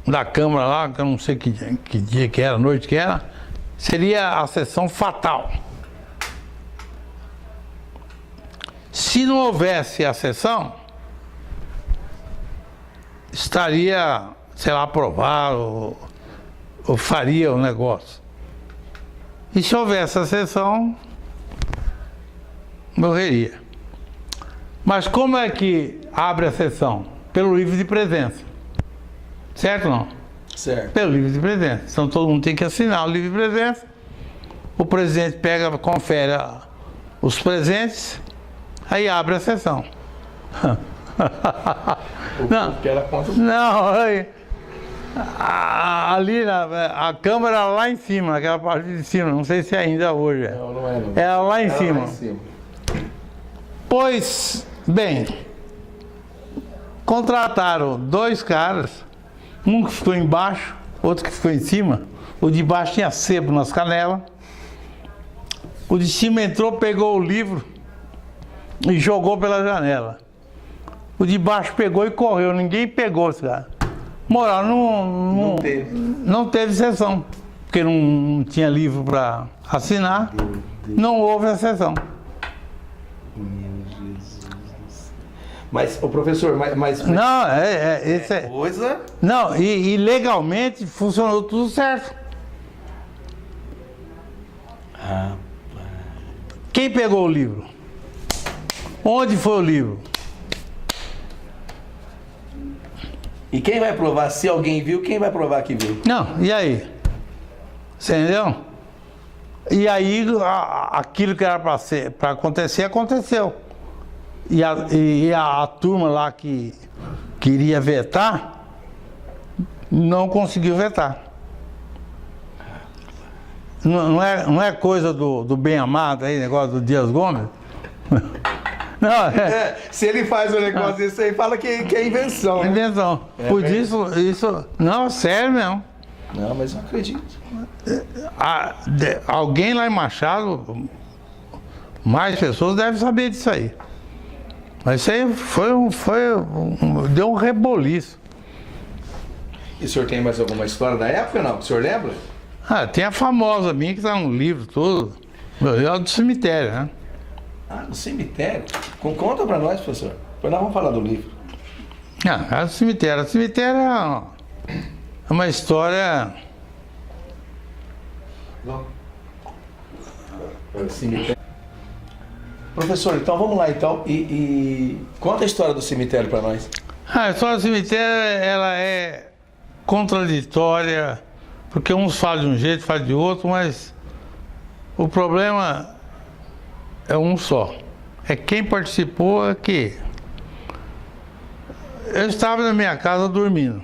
S2: da Câmara lá, que eu não sei que dia que era, noite que era, seria a sessão fatal. Se não houvesse a sessão, estaria, sei lá, aprovado ou faria o negócio. E se houvesse a sessão, morreria. Mas como é que abre a sessão? Pelo livro de presença. Certo ou não?
S1: Certo.
S2: Pelo livro de presença. Então todo mundo tem que assinar o livro de presença. O presidente pega, confere os presentes, aí abre a sessão. Não, ali a câmara lá em cima, aquela parte de cima, não sei se ainda hoje é.
S1: Não é não.
S2: Era lá em
S1: Era
S2: cima.
S1: lá em cima.
S2: Pois Bem, contrataram 2 caras, um que ficou embaixo, outro que ficou em cima. O de baixo tinha sebo nas canelas. O de cima entrou, pegou o livro e jogou pela janela. O de baixo pegou e correu, ninguém pegou esse cara. Moral, não teve sessão, porque não tinha livro para assinar, não houve a sessão.
S1: Mas, o professor, mas
S2: Não, esse é...
S1: coisa...
S2: Não, e legalmente funcionou tudo certo. Quem pegou o livro? Onde foi o livro?
S1: E quem vai provar? Se alguém viu, quem vai provar que viu?
S2: Não, e aí? Você entendeu? E aí aquilo que era para acontecer, aconteceu. E a turma lá que queria vetar, não conseguiu vetar. Não é coisa do bem amado aí, negócio do Dias Gomes? Não,
S1: se ele faz um negócio desse aí, fala que é invenção. Né?
S2: Invenção. Por isso. Não, sério mesmo.
S1: Não, mas eu acredito.
S2: Alguém lá em Machado, mais pessoas devem saber disso aí. Mas isso aí deu um reboliço.
S1: E o senhor tem mais alguma história da época, não? O senhor lembra?
S2: Tem a famosa minha que tá no livro todo. É do cemitério, né?
S1: No cemitério? Conta pra nós, professor. Depois nós vamos falar do livro.
S2: É do cemitério. O cemitério é uma história...
S1: Cemitério. Professor, então vamos lá então e conta a história do cemitério para nós.
S2: A história do cemitério, ela é contraditória, porque uns falam de um jeito, falam de outro, mas o problema é um só. É quem participou aqui. Eu estava na minha casa dormindo,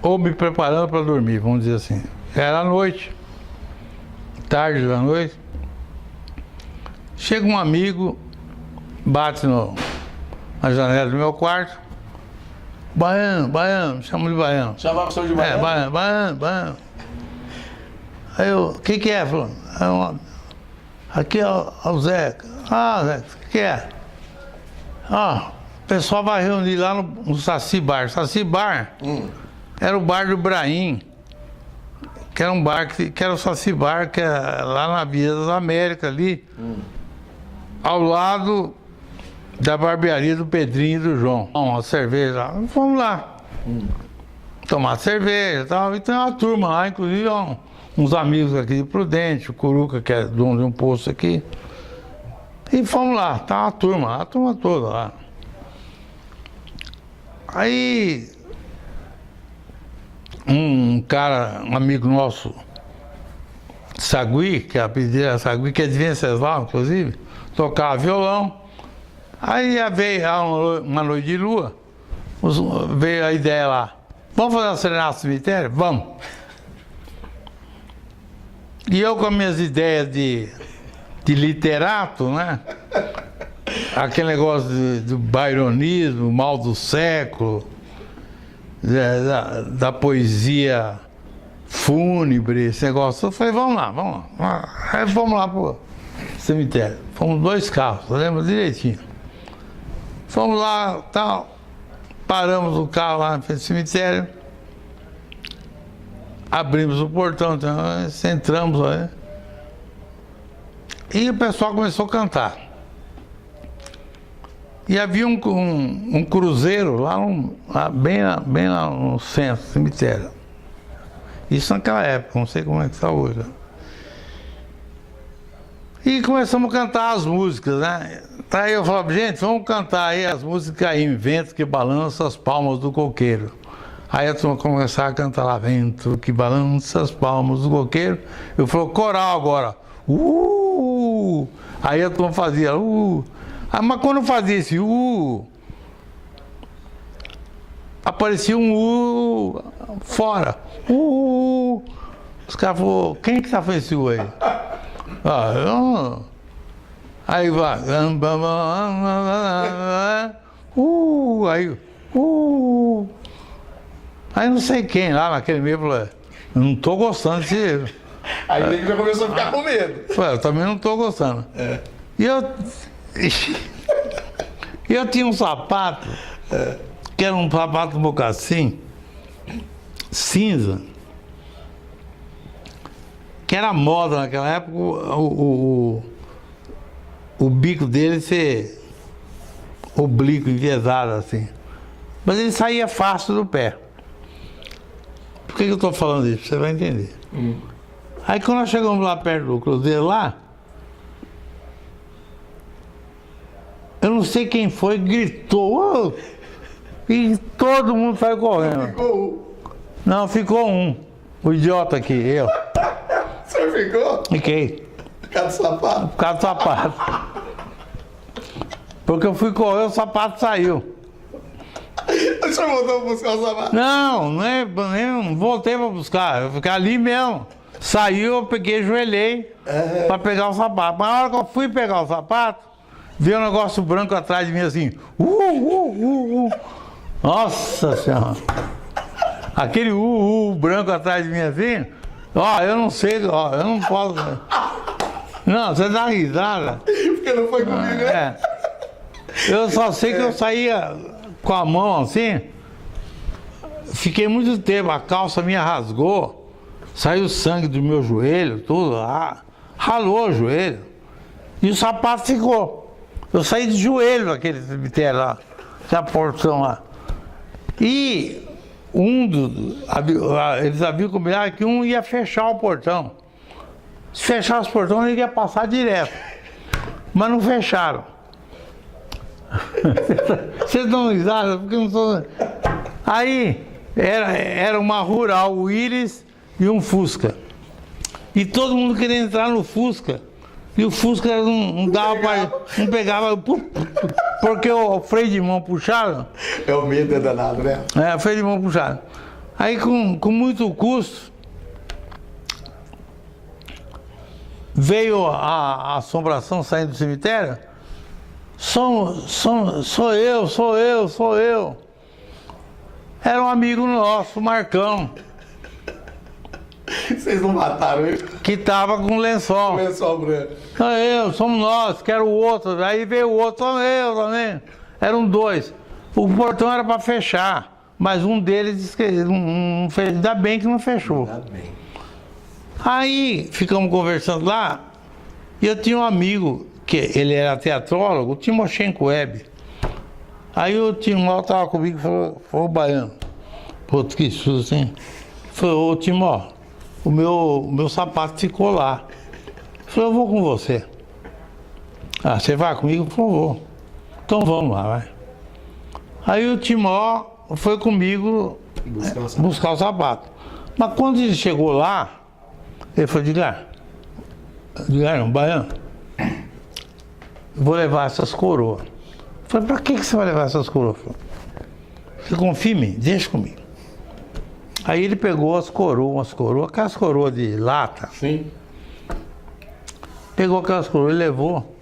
S2: ou me preparando para dormir, vamos dizer assim. Era à noite, tarde da noite. Chega um amigo, bate na janela do meu quarto. Baiano, chama de Baiano.
S1: Chamava o senhor de Baiano?
S2: Baiano. Aí eu, o que é? Falou, aqui é o Zeca. Zeca, o que é? O pessoal vai reunir lá no Saci Bar. Saci Bar era o bar do Ibrahim, que era um bar que era o Saci Bar, que é lá na Via das Américas ali. Ao lado da barbearia do Pedrinho e do João. Uma cerveja lá. Vamos lá. Tomar cerveja e tal. E tem uma turma lá, inclusive uns amigos aqui de Prudente, o Curuca, que é dono de um posto aqui. E fomos lá, tá uma turma, a turma toda lá. Aí um cara, um amigo nosso, Sagui, que a pedida Sagui, que é de Venceslau, inclusive, tocava violão. Aí veio uma noite de lua, veio a ideia lá, vamos fazer uma serenata no cemitério? Vamos. E eu com as minhas ideias de literato, né? Aquele negócio do byronismo, mal do século, da poesia fúnebre, esse negócio. Eu falei, vamos lá. Aí vamos lá pro cemitério. Fomos 2 carros, eu lembro direitinho. Fomos lá, tal, paramos o carro lá no cemitério, abrimos o portão, então, entramos lá, e o pessoal começou a cantar. E havia um cruzeiro lá bem lá no centro do cemitério. Isso naquela época, não sei como é que está hoje. E começamos a cantar as músicas, né? Aí eu falava, gente, vamos cantar aí as músicas aí, vento que balança as palmas do coqueiro. Aí a turma começava a cantar lá, vento que balança as palmas do coqueiro. Eu falei, coral agora. Aí a turma fazia, mas quando eu fazia esse aparecia um fora. Os caras falaram, quem que tá fazendo esse aí? Aí vai. Aí. Aí não sei quem lá naquele meio falou, eu não tô gostando desse.
S1: Aí ele já começou a ficar com medo.
S2: Falei, eu também não tô gostando. E eu tinha um sapato, que era um sapato mocassim, cinza, que era moda naquela época, o bico dele ser oblíquo, enviesado assim. Mas ele saía fácil do pé. Por que eu estou falando isso? Você vai entender. Aí quando nós chegamos lá perto do Cruzeiro lá, eu não sei quem foi, gritou, e todo mundo saiu correndo.
S1: Ficou um.
S2: Não, ficou um. O idiota aqui, eu.
S1: Você ficou?
S2: Fiquei.
S1: Por causa do sapato?
S2: Por causa do sapato. Porque eu fui correr, o sapato saiu.
S1: O senhor voltou pra buscar o sapato?
S2: Não, não voltei pra buscar. Eu fiquei ali mesmo. Saiu, eu peguei, ajoelhei pra pegar o sapato. Mas na hora que eu fui pegar o sapato, veio um negócio branco atrás de mim assim. Nossa Senhora! Aquele branco atrás de mim assim. Ó, eu não sei, ó, eu não posso. Não, você dá risada.
S1: Porque não foi comigo, né?
S2: Eu só sei que eu saía com a mão assim. Fiquei muito tempo, a calça minha rasgou, saiu sangue do meu joelho, tudo, ralou o joelho. E o sapato ficou. Eu saí de joelho naquele cemitério lá, essa porção lá. E eles haviam combinado que um ia fechar o portão. Se fechasse o portão, ele ia passar direto. Mas não fecharam. Vocês dão risada, porque eu não sou. Aí era uma rural, o Íris e um Fusca. E todo mundo queria entrar no Fusca. E o Fusca não dava para. Não pegava. Porque o freio de mão puxado.
S1: É o medo, é danado, né?
S2: O freio de mão puxado. Aí com muito custo veio a assombração saindo do cemitério. Sou eu. Era um amigo nosso, Marcão.
S1: Vocês não mataram ele?
S2: Que tava com lençol.
S1: Com lençol branco.
S2: Somos nós, quero o outro. Aí veio o outro, sou eu também. Eram dois. O portão era para fechar, mas um deles disse que não fez. Ainda bem que não fechou.
S1: Ainda bem.
S2: Aí ficamos conversando lá, e eu tinha um amigo, que ele era teatrólogo, o Timoshenko Web. Aí o Timó estava comigo e falou, Baiano, putz, que susto, hein? Falou, ô Timó, o meu sapato ficou lá. Falei, eu vou com você. Ah, você vai comigo? Falei, vou. Então vamos lá, vai. Aí o Timó foi comigo buscar o sapato. Mas quando ele chegou lá, ele falou, Edgar, não, Baiano, vou levar essas coroas. Eu falei, pra que você vai levar essas coroas? Você confia em mim? Deixa comigo. Aí ele pegou as coroas, aquelas coroas de lata.
S1: Sim.
S2: Pegou aquelas coroas e levou.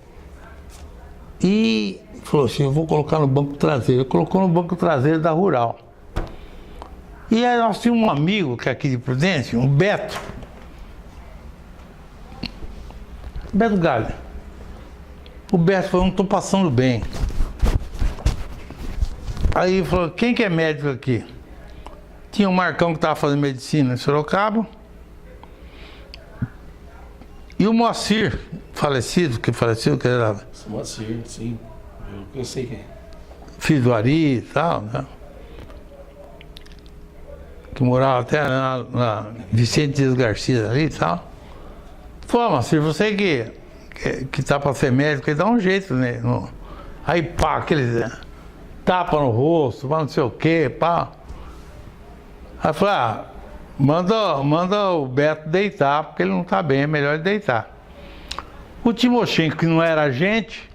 S2: E falou assim, eu vou colocar no banco traseiro. Ele colocou no banco traseiro da Rural. E aí nós tínhamos um amigo, que é aqui de Prudente, um Beto. Beto Galha. O Beto falou, não estou passando bem. Aí ele falou, quem que é médico aqui? Tinha um Marcão que estava fazendo medicina em Sorocaba. E o Moacir, que era...
S1: Moacir, sim. Eu sei quem é.
S2: Filho do Ari e tal, né? Que morava até na Vicente Dias Garcia ali e tal. Falou, Moacir, você que tá para ser médico, ele dá um jeito, né? Aí pá, aqueles tapa no rosto, não sei o quê, pá. Aí eu falei, manda o Beto deitar, porque ele não tá bem, é melhor ele deitar. O Timoshenko, que não era agente,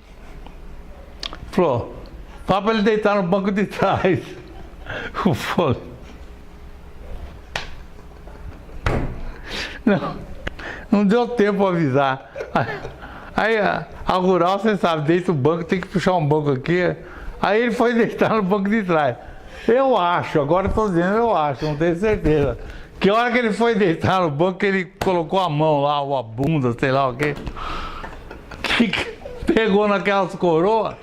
S2: falou, fala para ele deitar no banco de trás. Não deu tempo para avisar. Aí A rural, você sabe, deita o banco, tem que puxar um banco aqui. Aí ele foi deitar no banco de trás. Eu acho, agora eu tô dizendo, eu acho, não tenho certeza. Que a hora que ele foi deitar no banco, ele colocou a mão lá, ou a bunda, sei lá o quê. Que pegou naquelas coroas.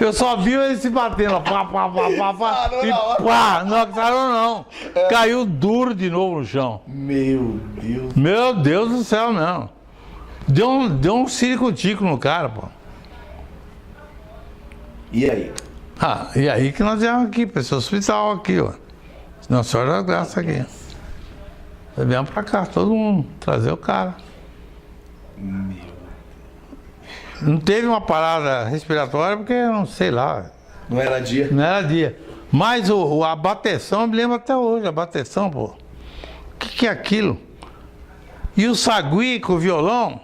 S2: Eu só vi ele se batendo, pá, pá, pá, pá, pá, e pá, não sarou não. Caiu duro de novo no chão.
S1: Meu Deus.
S2: Meu Deus do céu, não. Deu um circo-tico no cara, pô.
S1: E aí?
S2: Ah, e aí que nós viemos aqui, para esse hospital aqui, ó. Nossa Senhora da Graça aqui. Nós viemos pra cá, todo mundo, trazer o cara. Não teve uma parada respiratória porque, não sei lá.
S1: Não era dia?
S2: Não era dia. Mas a bateção, eu me lembro até hoje, a bateção, pô. O que é aquilo? E o Sagui com o violão,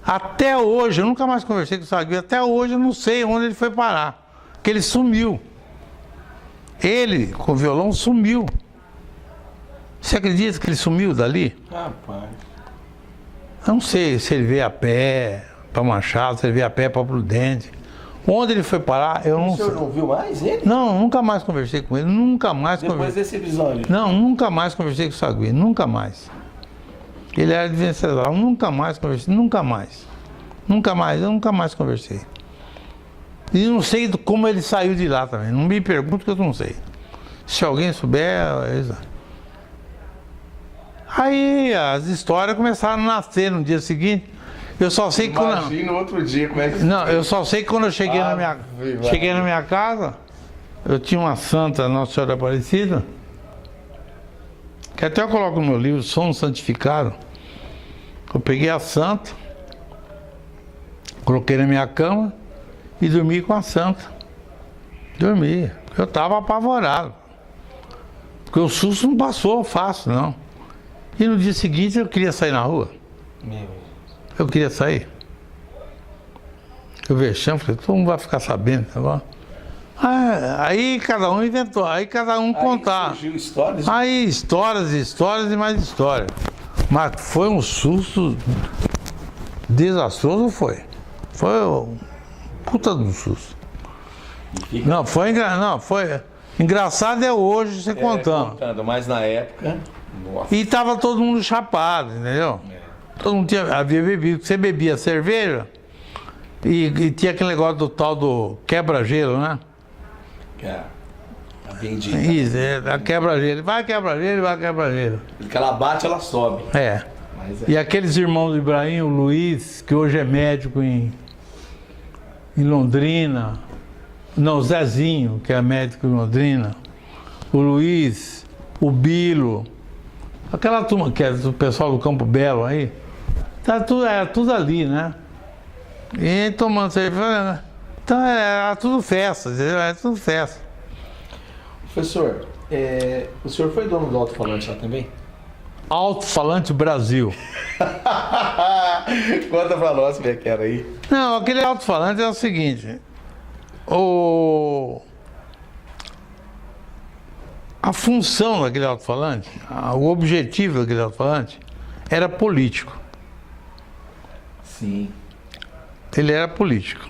S2: até hoje, eu nunca mais conversei com o Sagui, até hoje eu não sei onde ele foi parar. Porque ele sumiu. Ele, com o violão, sumiu. Você acredita que ele sumiu dali?
S1: Rapaz.
S2: Eu não sei se ele veio a pé para Machado, se ele veio a pé para Prudente. Onde ele foi parar, eu não sei.
S1: O senhor não viu mais ele?
S2: Não, nunca mais conversei com ele, nunca mais
S1: Depois
S2: conversei.
S1: desse episódio?
S2: Não, nunca mais conversei com o Sagui, nunca mais. Ele era de Venceslau, nunca mais conversei, nunca mais. Nunca mais, eu nunca mais conversei. E não sei como ele saiu de lá também, não me pergunto que eu não sei. Se alguém souber, aí as histórias começaram a nascer no dia seguinte. Eu só sei que quando...
S1: Imagina outro dia como é que...
S2: Não, eu só sei que quando eu cheguei cheguei na minha casa, eu tinha uma santa Nossa Senhora Aparecida, que até eu coloco no meu livro, Som Santificado. Eu peguei a santa, coloquei na minha cama e dormi com a santa. Dormi. Eu estava apavorado. Porque o susto não passou fácil, não. E no dia seguinte eu queria sair na rua. Eu queria sair. Eu vexame, falei, todo mundo vai ficar sabendo, tá bom? Aí cada um inventou, aí cada um contar.
S1: Surgiu histórias?
S2: Aí histórias e mais histórias. Mas foi um susto desastroso, foi. Foi um puta do susto. Não, foi engraçado hoje você contando.
S1: Mas na época... Nossa.
S2: E tava todo mundo chapado, entendeu? Todo mundo havia bebido. Você bebia cerveja e tinha aquele negócio do tal do quebra-gelo, né?
S1: A bendita.
S2: Isso, a quebra-gelo. Vai quebra-gelo, vai quebra-gelo.
S1: Porque ela bate, ela sobe. Mas
S2: E aqueles irmãos do Ibrahim, o Luiz, que hoje é médico em Londrina. Não, o Zezinho, que é médico em Londrina. O Luiz, o Bilo. Aquela turma que é do pessoal do Campo Belo aí. Era tudo ali, né? E tomando cerveja. Então era tudo festa, era tudo festa.
S1: Professor, o senhor foi dono do alto-falante lá também?
S2: Alto-falante Brasil.
S1: Conta pra nós como é que era aí.
S2: Não, aquele alto-falante é o seguinte. A função daquele alto-falante, o objetivo daquele alto-falante era político.
S1: Sim.
S2: Ele era político.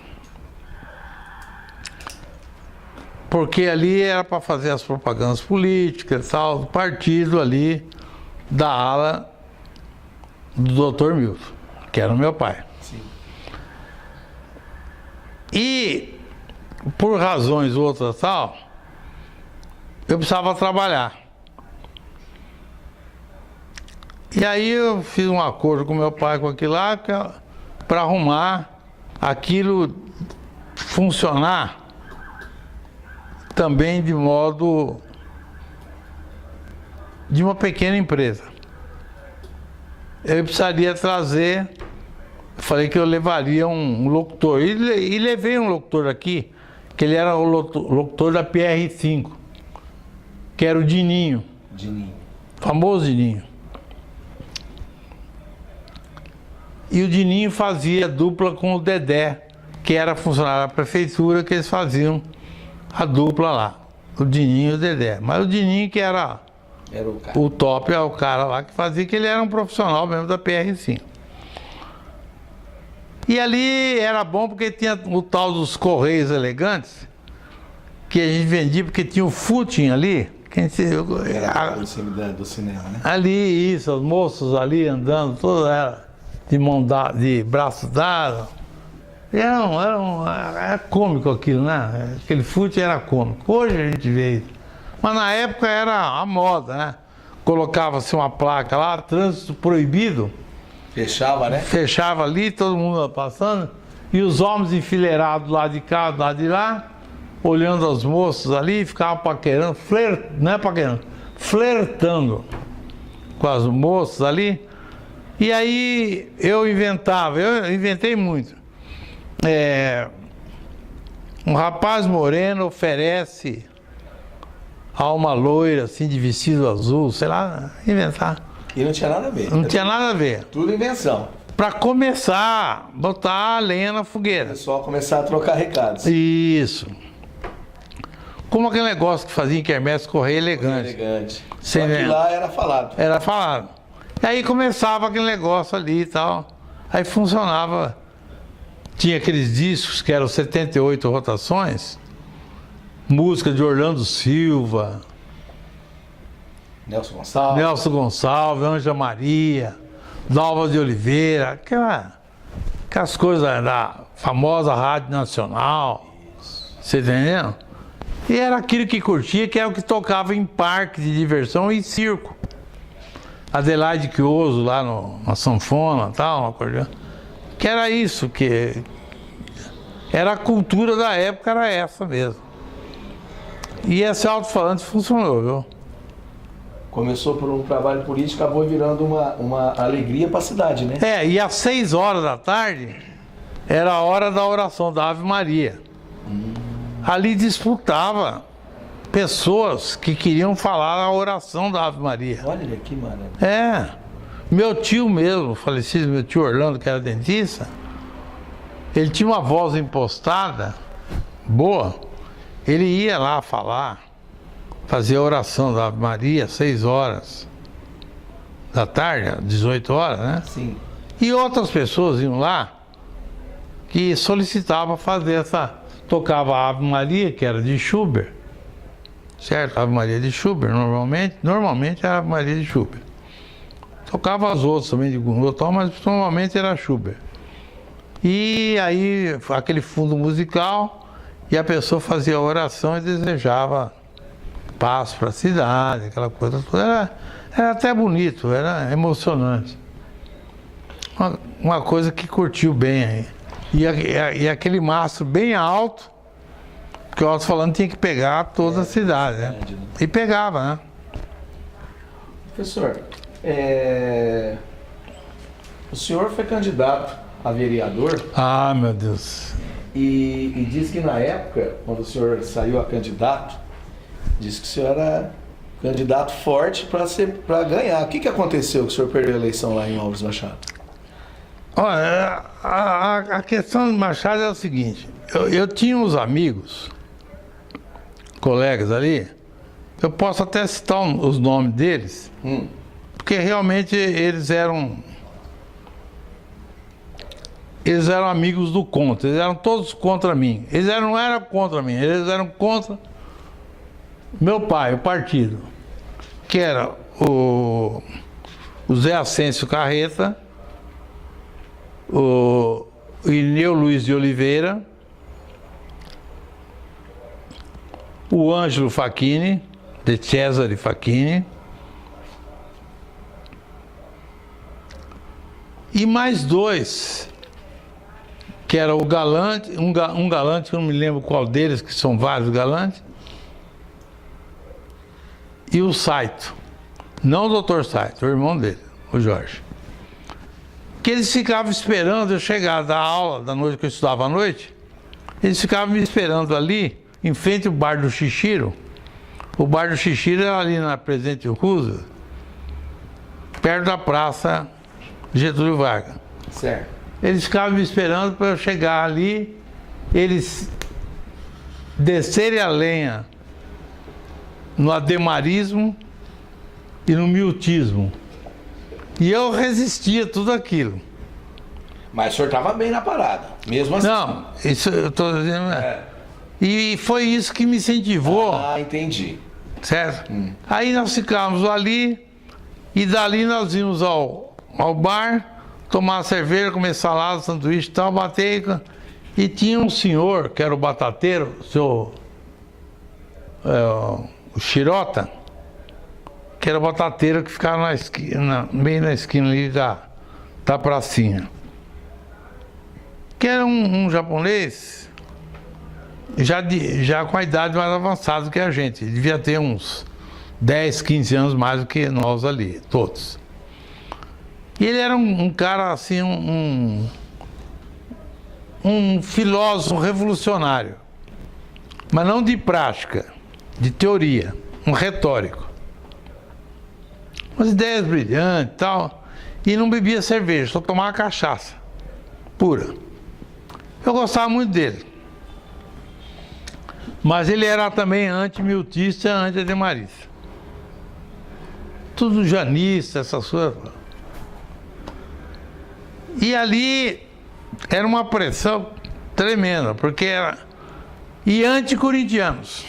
S2: Porque ali era para fazer as propagandas políticas, tal, do partido ali, da ala do Dr. Milton, que era o meu pai.
S1: Sim.
S2: E, por razões outras tal, eu precisava trabalhar. E aí eu fiz um acordo com meu pai com aquilo lá para arrumar aquilo funcionar também de modo de uma pequena empresa. Eu precisaria trazer, falei que eu levaria um locutor, e levei um locutor aqui, que ele era o locutor da PR5, que era o Dininho.
S1: Dininho.
S2: Famoso Dininho. E o Dininho fazia dupla com o Dedé, que era funcionário da prefeitura, que eles faziam a dupla lá. O Dininho e o Dedé. Mas o Dininho que era
S1: o cara.
S2: O top, é o cara lá que fazia, que ele era um profissional mesmo da PR5. E ali era bom porque tinha o tal dos Correios Elegantes, que a gente vendia porque tinha o footing ali. Que a gente,
S1: Era do cinema, né?
S2: ali, isso, os moços ali andando, toda ela de mão de braços dados. Era cômico aquilo, né? Aquele footing era cômico. Hoje a gente vê isso. Mas na época era a moda, né? Colocava-se uma placa lá, trânsito proibido.
S1: Fechava, né?
S2: Fechava ali, todo mundo passando. E os homens enfileirados lá de cá, lá de lá, olhando as moças ali, ficavam paquerando, não é paquerando, flertando com as moças ali. E aí eu inventei muito. Um rapaz moreno oferece a uma loira assim de vestido azul, sei lá, inventar.
S1: E não tinha nada a ver.
S2: Não tinha nada a ver.
S1: Tudo invenção.
S2: Para começar, botar a lenha na fogueira.
S1: É só começar a trocar recados.
S2: Isso. Como aquele negócio que fazia em quermesse, correio elegante.
S1: Elegante.
S2: Sem
S1: Só que
S2: vento.
S1: lá era falado.
S2: Era falado. E aí começava aquele negócio ali e tal. Aí funcionava. Tinha aqueles discos que eram 78 rotações. Música de Orlando Silva,
S1: Nelson Gonçalves.
S2: Nelson Gonçalves, Ângela Maria, Dalva de Oliveira, aquelas coisas da famosa Rádio Nacional. Você entendeu? E era aquilo que curtia, que era o que tocava em parque de diversão e circo. Adelaide Quioso lá na sanfona, tal, no acordeão. Que era isso, que era a cultura da época, era essa mesmo. E esse alto-falante funcionou, viu?
S1: Começou por um trabalho político, acabou virando uma alegria para a cidade, né?
S2: E às 6 horas da tarde era a hora da oração da Ave Maria. Ali disputava pessoas que queriam falar a oração da Ave Maria.
S1: Olha ele aqui, mano.
S2: Meu tio mesmo, falecido, meu tio Orlando, que era dentista, ele tinha uma voz impostada, boa. Ele ia lá falar, fazia a oração da Ave Maria, 6 horas da tarde, 18 horas, né?
S1: Sim.
S2: E outras pessoas iam lá que solicitavam fazer tocava a Ave Maria, que era de Schubert, certo? A Ave Maria de Schubert, normalmente era a Ave Maria de Schubert. Tocava as outras também de Gounod, mas normalmente era Schubert. E aí, aquele fundo musical, e a pessoa fazia a oração e desejava paz para a cidade, aquela coisa toda. Era até bonito, era emocionante. Uma coisa que curtiu bem aí. E aquele mastro bem alto, que o alto-falante tinha que pegar toda a cidade, né? E pegava, né?
S1: Professor, o senhor foi candidato a vereador
S2: Ah, meu Deus.
S1: e disse que na época, quando o senhor saiu a candidato, disse que o senhor era candidato forte para ganhar. O que aconteceu que o senhor perdeu a eleição lá em Álvares Machado?
S2: Olha, a questão do Machado é o seguinte, eu tinha uns amigos, colegas ali, eu posso até citar os nomes deles, porque realmente eles eram amigos do contra, eles eram todos contra mim. Eles não eram contra mim, eles eram contra meu pai, o partido, que era o Zé Ascencio Carreta, o Irineu Luiz de Oliveira, o Ângelo Facchini, de Cesare Facchini, e mais dois, que era o Galante, um Galante, eu não me lembro qual deles, que são vários Galantes, e o Saito, não o Dr. Saito, o irmão dele, o Jorge. Que eles ficavam esperando eu chegar da aula, da noite que eu estudava à noite, eles ficavam me esperando ali, em frente ao bar do Chichiro. O bar do Chichiro era ali na Presidente Roosevelt, perto da praça Getúlio Vargas.
S1: Certo.
S2: Eles ficavam me esperando para eu chegar ali, eles descerem a lenha no ademarismo e no miltismo. E eu resistia tudo aquilo.
S1: Mas o senhor estava bem na parada, mesmo assim.
S2: Não, isso eu estou dizendo.
S1: É.
S2: E foi isso que me incentivou,
S1: Ah, entendi.
S2: certo? Aí nós ficávamos ali, e dali nós íamos ao bar, tomar cerveja, comer salada, sanduíche e tal, bater. E tinha um senhor, que era o batateiro, o senhor o Chirota, que era o batateiro que ficava na esquina, bem na esquina ali da pracinha. Que era um japonês, já com a idade mais avançada que a gente. Ele devia ter uns 10, 15 anos mais do que nós ali, todos. E ele era um cara assim, um filósofo revolucionário, mas não de prática, de teoria, um retórico. Umas ideias brilhantes e tal, e não bebia cerveja, só tomava cachaça pura. Eu gostava muito dele, mas ele era também anti-miltista, anti-ademarista. Tudo janista, essas coisas. E ali era uma pressão tremenda, porque era... E anti-corintianos.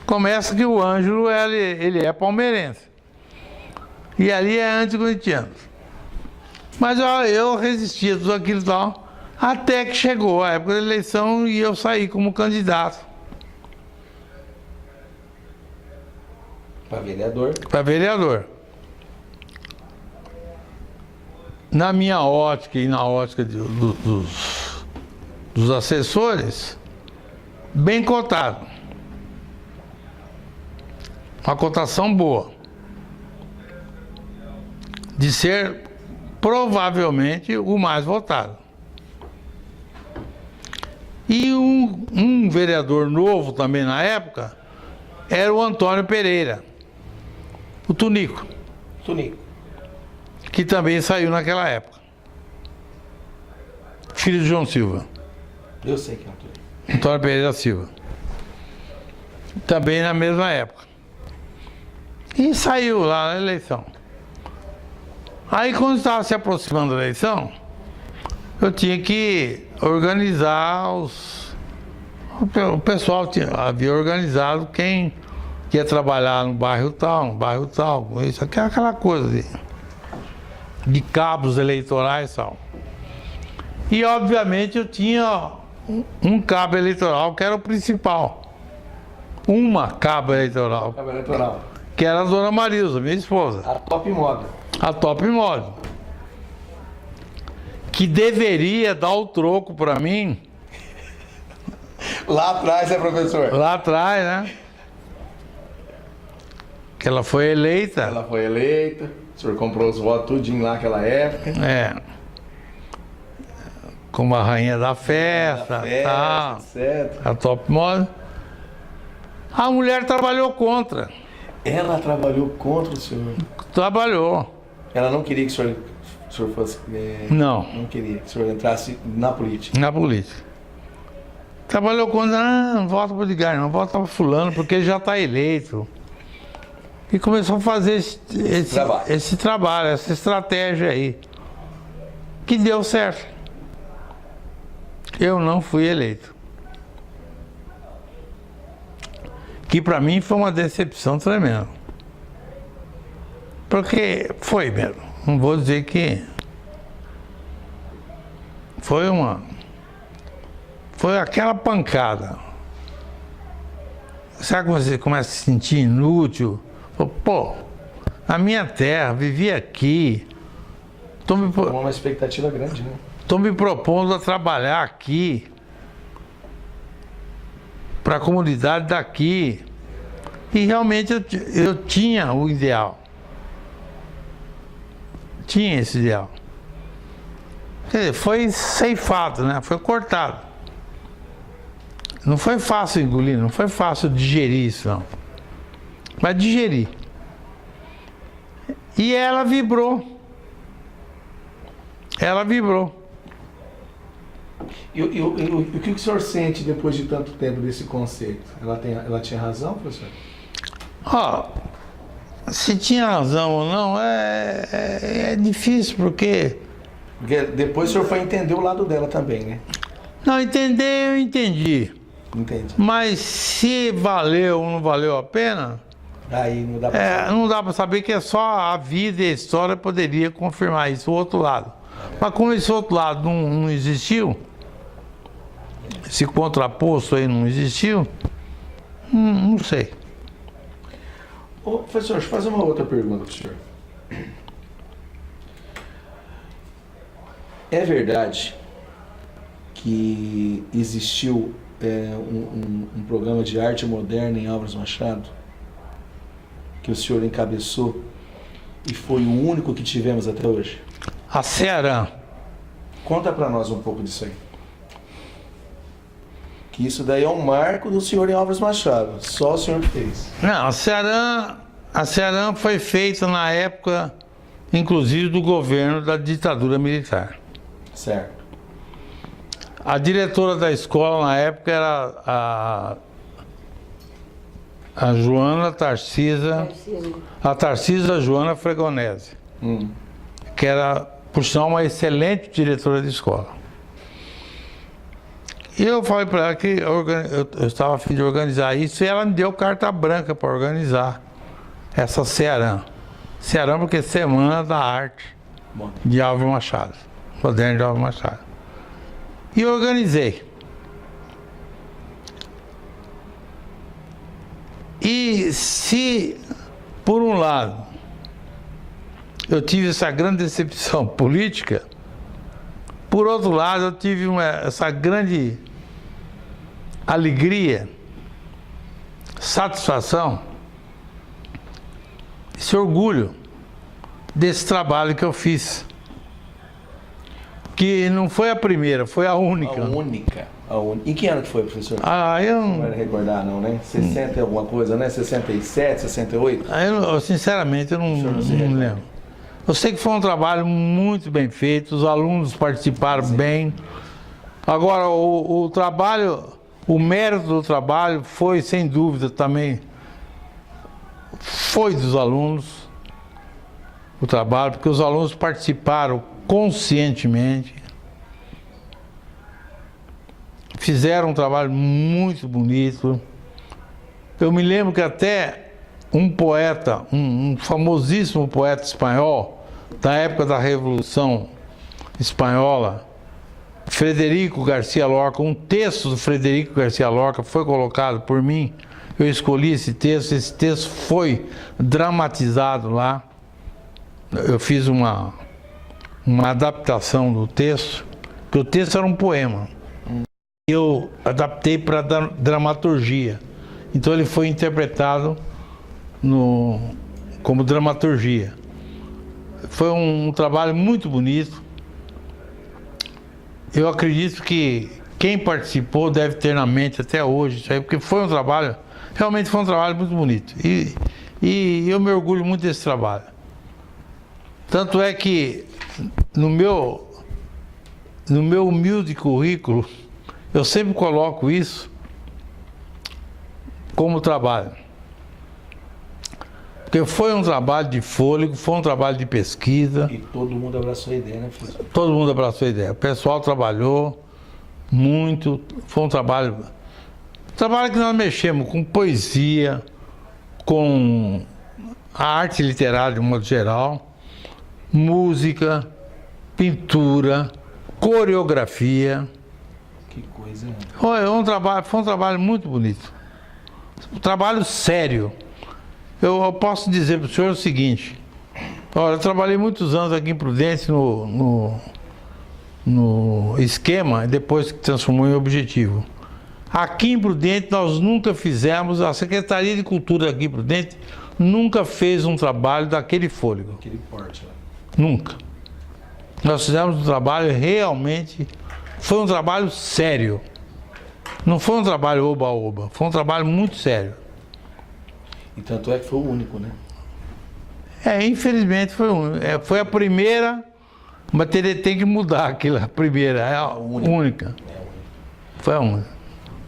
S2: Começa que o Ângelo, ele é palmeirense. E ali é anti-corintiano. Mas eu resistia a tudo aquilo e tal, até que chegou a época da eleição e eu saí como candidato.
S1: Para vereador.
S2: Para vereador. Na minha ótica e na ótica dos assessores, bem cotado. Uma cotação boa. De ser provavelmente o mais votado. E um vereador novo também na época era o Antônio Pereira, o Tunico.
S1: Tunico.
S2: Que também saiu naquela época. Filho de João Silva.
S1: Eu sei que é o Tunico.
S2: Antônio Pereira Silva. Também na mesma época. E saiu lá na eleição. Aí quando estava se aproximando da eleição, eu tinha que organizar o pessoal havia organizado quem ia trabalhar no bairro tal, isso aqui é aquela coisa de cabos eleitorais e tal. E obviamente eu tinha um cabo eleitoral que era o principal. Uma cabo eleitoral.
S1: Cabo eleitoral.
S2: Que era a dona Marilza, minha esposa.
S1: A top moda.
S2: A top model. Que deveria dar o troco para mim.
S1: Lá atrás, né, professor?
S2: Lá atrás, né? Que ela foi eleita.
S1: Ela foi eleita. O senhor comprou os votos tudinho lá naquela época.
S2: É. Como a rainha da festa, tal,
S1: etc.
S2: a top model. A mulher trabalhou contra.
S1: Ela trabalhou contra o senhor.
S2: Trabalhou.
S1: Ela não queria que o senhor fosse...
S2: Não.
S1: Não queria que o senhor entrasse na política.
S2: Na política. Trabalhou contra, não vota para o Edgar, não vota para fulano, porque ele já está eleito. E começou a fazer esse trabalho, essa estratégia aí. Que deu certo. Eu não fui eleito. Que para mim foi uma decepção tremenda. Porque foi mesmo. Não vou dizer que... Foi aquela pancada. Sabe quando você começa a se sentir inútil? Pô, a minha terra, vivi aqui.
S1: Uma expectativa grande, né?
S2: Estou me propondo a trabalhar aqui. Para a comunidade daqui. E realmente eu tinha o ideal. Tinha esse ideal. Quer dizer, foi ceifado, né? Foi cortado. Não foi fácil engolir, não foi fácil digerir isso, não. Mas digeri. E ela vibrou. Ela vibrou.
S1: E o que o senhor sente depois de tanto tempo desse conceito? Ela tinha razão, professor?
S2: Se tinha razão ou não, é difícil, porque
S1: Porque depois o senhor foi entender o lado dela também, né?
S2: Não, entender, eu entendi.
S1: Entendi.
S2: Mas se valeu ou não valeu a pena,
S1: Aí não dá pra saber.
S2: não dá para saber, que é só a vida e a história poderia confirmar isso, o outro lado. Mas como esse outro lado não existiu, esse contraposto aí não existiu, não sei.
S1: Ô, professor, deixa eu fazer uma outra pergunta para o senhor. É verdade que existiu um programa de arte moderna em Álvares Machado, que o senhor encabeçou e foi o único que tivemos até hoje?
S2: A Ceará.
S1: Conta para nós um pouco disso aí. Que isso daí é um marco do senhor em Álvares Machado, só o senhor que fez.
S2: Não, a Ceará foi feita na época, inclusive, do governo da ditadura militar.
S1: Certo.
S2: A diretora da escola na época era a Joana Tarcisa, a Tarcisa Joana Fregonese, que era, por sinal, uma excelente diretora de escola. E eu falei para ela que eu estava a fim de organizar isso, e ela me deu carta branca para organizar essa Ceará. Ceará porque é Semana da Arte de Álvares Machado, moderno de Álvares Machado. E eu organizei. E se, por um lado, eu tive essa grande decepção política, por outro lado, eu tive essa grande alegria, satisfação, esse orgulho desse trabalho que eu fiz. Que não foi a primeira, foi a única.
S1: A única. Em que ano que foi, professor?
S2: Eu
S1: Não vai recordar não, né? 60 e alguma coisa, né? 67, 68?
S2: Sinceramente, eu não lembro. Eu sei que foi um trabalho muito bem feito, os alunos participaram bem. Agora, o trabalho, o mérito do trabalho foi, sem dúvida, também foi dos alunos, o trabalho, porque os alunos participaram conscientemente, fizeram um trabalho muito bonito. Eu me lembro que até um poeta, um famosíssimo poeta espanhol, da época da Revolução Espanhola, Frederico Garcia Lorca, um texto do Frederico Garcia Lorca foi colocado por mim, eu escolhi esse texto foi dramatizado lá, eu fiz uma adaptação do texto, porque o texto era um poema. Eu adaptei para dramaturgia. Então ele foi interpretado como dramaturgia. Foi um trabalho muito bonito. Eu acredito que quem participou deve ter na mente até hoje isso aí, porque foi um trabalho, realmente foi um trabalho muito bonito. E eu me orgulho muito desse trabalho. Tanto é que no meu humilde currículo, eu sempre coloco isso como trabalho. Porque foi um trabalho de fôlego, foi um trabalho de pesquisa.
S1: E todo mundo abraçou a ideia, né, professor?
S2: Todo mundo abraçou a ideia. O pessoal trabalhou muito, foi um trabalho que nós mexemos com poesia, com a arte literária de um modo geral, música, pintura, coreografia.
S1: Que coisa.
S2: Foi um trabalho muito bonito. Um trabalho sério. Eu posso dizer para o senhor o seguinte. Olha, eu trabalhei muitos anos aqui em Prudente no esquema, depois que transformou em objetivo. Aqui em Prudente nós nunca fizemos, a Secretaria de Cultura aqui em Prudente nunca fez um trabalho daquele fôlego.
S1: Aquele porte lá.
S2: Nunca. Nós fizemos um trabalho realmente, foi um trabalho sério. Não foi um trabalho oba-oba, foi um trabalho muito sério.
S1: E tanto é que foi o único, né?
S2: Infelizmente foi foi a primeira, mas tem que mudar aquilo, a primeira, é a única. Foi a única.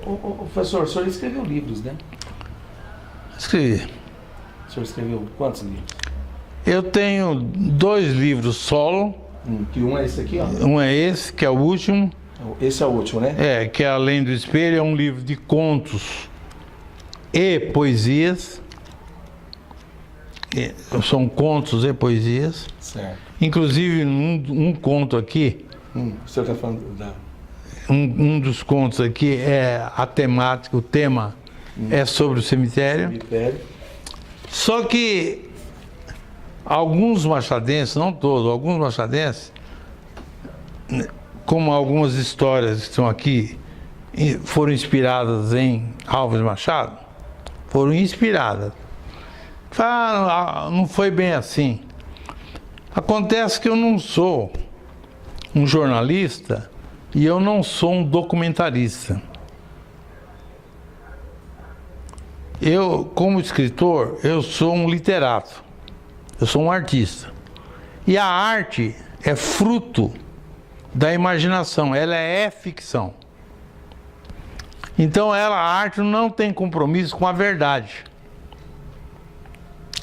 S1: Professor, o senhor escreveu livros, né?
S2: Escrevi.
S1: O senhor escreveu quantos livros?
S2: Eu tenho 2 livros solo
S1: Que um é esse aqui, ó.
S2: Um é esse, que é o último.
S1: Esse é o último, né?
S2: Que é Além do Espelho, é um livro de contos e poesias. São contos e poesias.
S1: Certo.
S2: Inclusive, um conto aqui,
S1: O senhor está falando da...
S2: um dos contos aqui é a temática, o tema é sobre o cemitério.
S1: Cemitério.
S2: Só que alguns machadenses, não todos, alguns machadenses, como algumas histórias que estão aqui foram inspiradas em Álvares Machado, foram inspiradas. Não foi bem assim. Acontece que eu não sou um jornalista e eu não sou um documentarista. Eu, como escritor, eu sou um literato. Eu sou um artista. E a arte é fruto da imaginação, ela é ficção. Então a arte não tem compromisso com a verdade.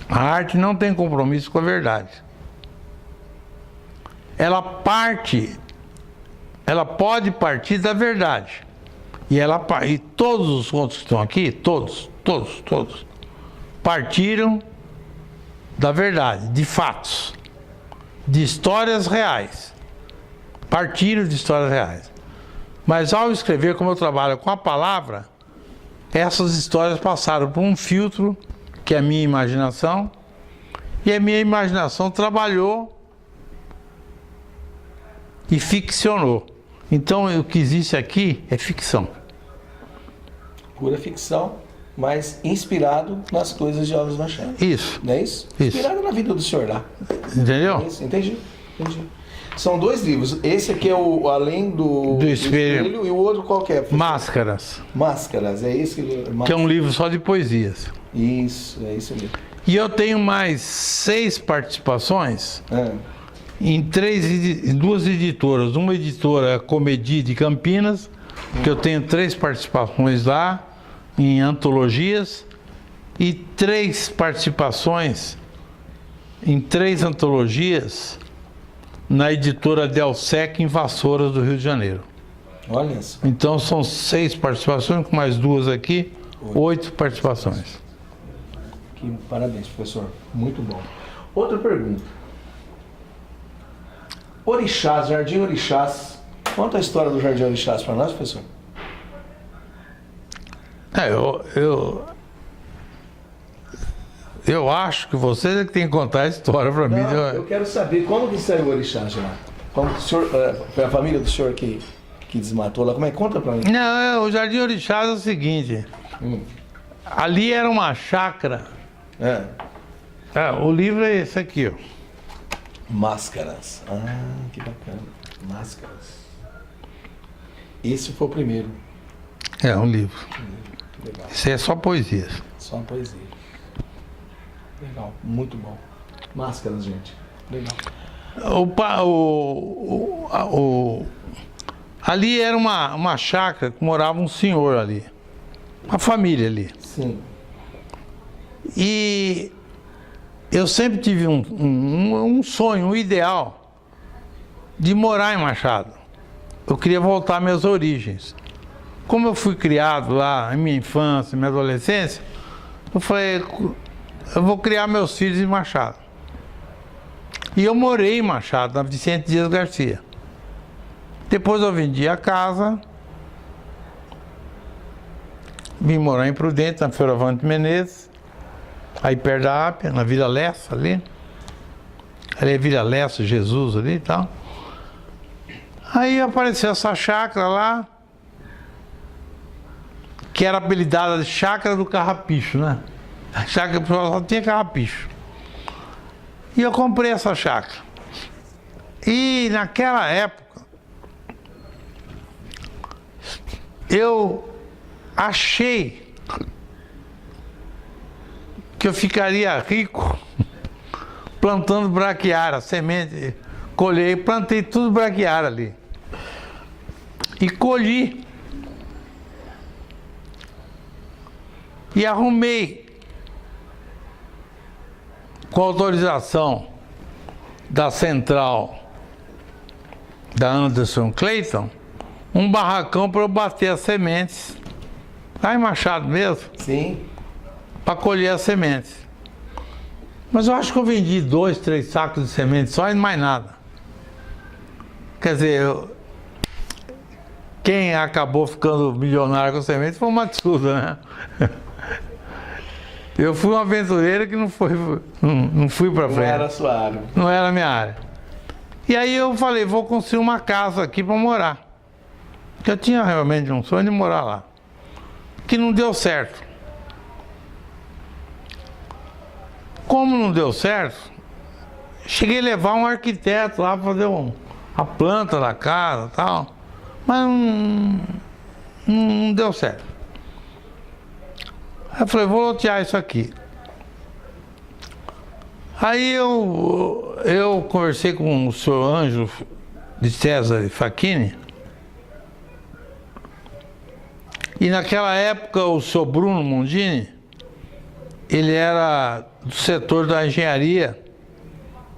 S2: A arte não tem compromisso com a verdade. Ela pode partir da verdade. E todos os contos que estão aqui, todos, partiram da verdade, de fatos, de histórias reais. Partiram de histórias reais. Mas ao escrever, como eu trabalho com a palavra, essas histórias passaram por um filtro, que é a minha imaginação, e a minha imaginação trabalhou e ficcionou. Então o que existe aqui é ficção.
S1: Pura ficção, mas inspirado nas coisas de Álvares Machado.
S2: Isso.
S1: Não é isso?
S2: Isso.
S1: Inspirado na vida do senhor lá.
S2: Entendeu?
S1: É isso? Entendi. São dois livros. Esse aqui é o Além do Espelho, e o outro qual que é?
S2: Máscaras.
S1: Máscaras, é esse
S2: que é um livro só de poesias.
S1: Isso, é isso mesmo.
S2: E eu tenho mais 6 participações em 2 editoras. Uma editora é a Comedi de Campinas, que eu tenho 3 participações lá, em antologias, e 3 participações em 3 antologias na editora Delsec, em Vassouras, do Rio de Janeiro.
S1: Olha só.
S2: Então são 6 participações, com mais 2 aqui, 8 participações.
S1: Parabéns, professor. Muito bom. Outra pergunta. Orixás, Jardim Orixás. Conta a história do Jardim Orixás para nós, professor.
S2: Eu acho que você tem que contar a história para mim.
S1: Eu quero saber como que saiu o Orixás de lá. Como o senhor, foi a família do senhor que desmatou lá? Como é que conta para mim?
S2: Não, o Jardim Orixás é o seguinte. Ali era uma chácara. O livro é esse aqui, ó.
S1: Máscaras. Que bacana. Máscaras. Esse foi o primeiro.
S2: É um livro.
S1: Legal.
S2: Esse é só poesias.
S1: Só uma poesia. Legal, muito bom. Máscaras, gente. Legal.
S2: Ali era uma chácara que morava um senhor ali. Uma família ali.
S1: Sim.
S2: E eu sempre tive um sonho, um ideal de morar em Machado. Eu queria voltar às minhas origens. Como eu fui criado lá em minha infância, minha adolescência, eu falei, eu vou criar meus filhos em Machado. E eu morei em Machado, na Vicente Dias Garcia. Depois eu vendi a casa, vim morar em Prudente, na Fioravante Menezes, aí perto da Ápia, na Vila Lessa ali. Ali é Vila Lessa, Jesus ali e tal. Aí apareceu essa chácara lá, que era apelidada de Chácara do Carrapicho, né? A chácara só tinha carrapicho. E eu comprei essa chácara. E naquela época, eu achei que eu ficaria rico plantando braquiária, semente. Colhei, plantei tudo braquiária ali. E colhi. E arrumei, com autorização da central da Anderson Clayton, um barracão para eu bater as sementes. Lá em Machado mesmo.
S1: Sim.
S2: Para colher as sementes. Mas eu acho que eu vendi 2, 3 sacos de sementes só e mais nada. Quer dizer, quem acabou ficando milionário com sementes foi o Matsuda, né? Eu fui um aventureiro que não fui para frente.
S1: Não era a sua área.
S2: Não era a minha área. E aí eu falei, vou construir uma casa aqui para morar. Porque eu tinha realmente um sonho de morar lá. Que não deu certo. Como não deu certo, cheguei a levar um arquiteto lá para fazer a planta da casa e tal. Mas não deu certo. Aí eu falei, vou lotear isso aqui. Aí eu conversei com o senhor Ângelo de César Facchini. E naquela época o senhor Bruno Mondini, ele era do setor da engenharia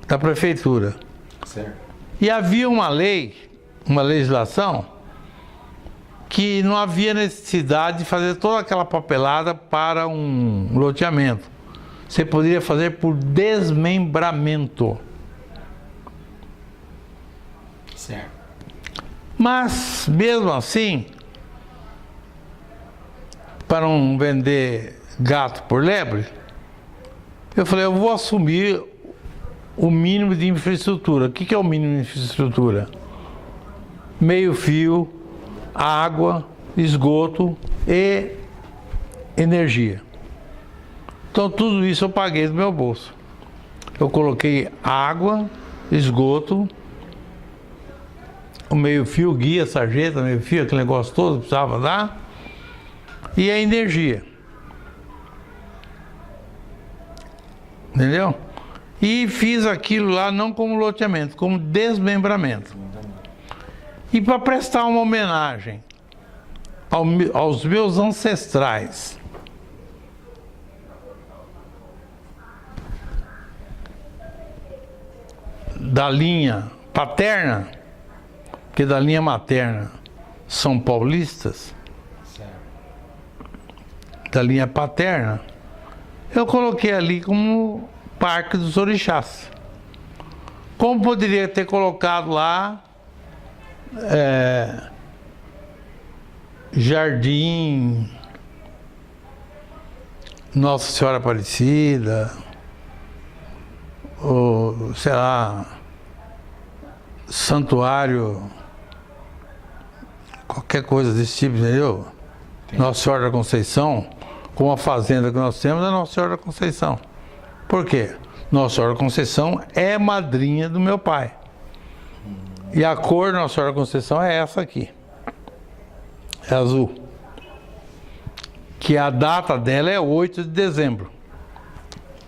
S2: da prefeitura.
S1: Certo.
S2: E havia uma lei, uma legislação, que não havia necessidade de fazer toda aquela papelada para um loteamento. Você poderia fazer por desmembramento.
S1: Certo.
S2: Mas, mesmo assim, para não vender gato por lebre, eu falei, eu vou assumir o mínimo de infraestrutura. O que é o mínimo de infraestrutura? Meio-fio, água, esgoto e energia. Então tudo isso eu paguei do meu bolso. Eu coloquei água, esgoto, o meio-fio, guia, sarjeta, meio-fio, aquele negócio todo que precisava dar, e a energia. Entendeu? E fiz aquilo lá não como loteamento, como desmembramento. E para prestar uma homenagem aos meus ancestrais, da linha paterna, porque da linha materna são paulistas, da linha paterna, eu coloquei ali como Parque dos Orixás. Como poderia ter colocado lá Jardim Nossa Senhora Aparecida, ou sei lá, santuário, qualquer coisa desse tipo, entendeu? Nossa Senhora da Conceição, com a fazenda que nós temos, é Nossa Senhora da Conceição. Por quê? Nossa Senhora da Conceição é madrinha do meu pai. E a cor da Nossa Senhora da Conceição é essa aqui. É azul. Que a data dela é 8 de dezembro.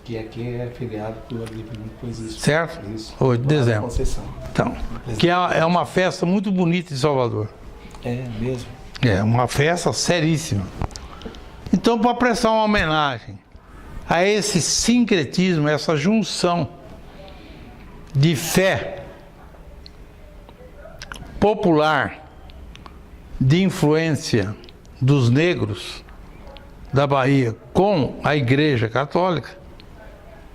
S1: Que aqui é feriado do agricultor, pois isso.
S2: Certo?
S1: Isso.
S2: 8 de dezembro.
S1: Conceição.
S2: Então, que é uma festa muito bonita em Salvador.
S1: É mesmo.
S2: É uma festa seríssima. Então, para prestar uma homenagem a esse sincretismo, essa junção de fé popular, de influência dos negros da Bahia com a Igreja Católica,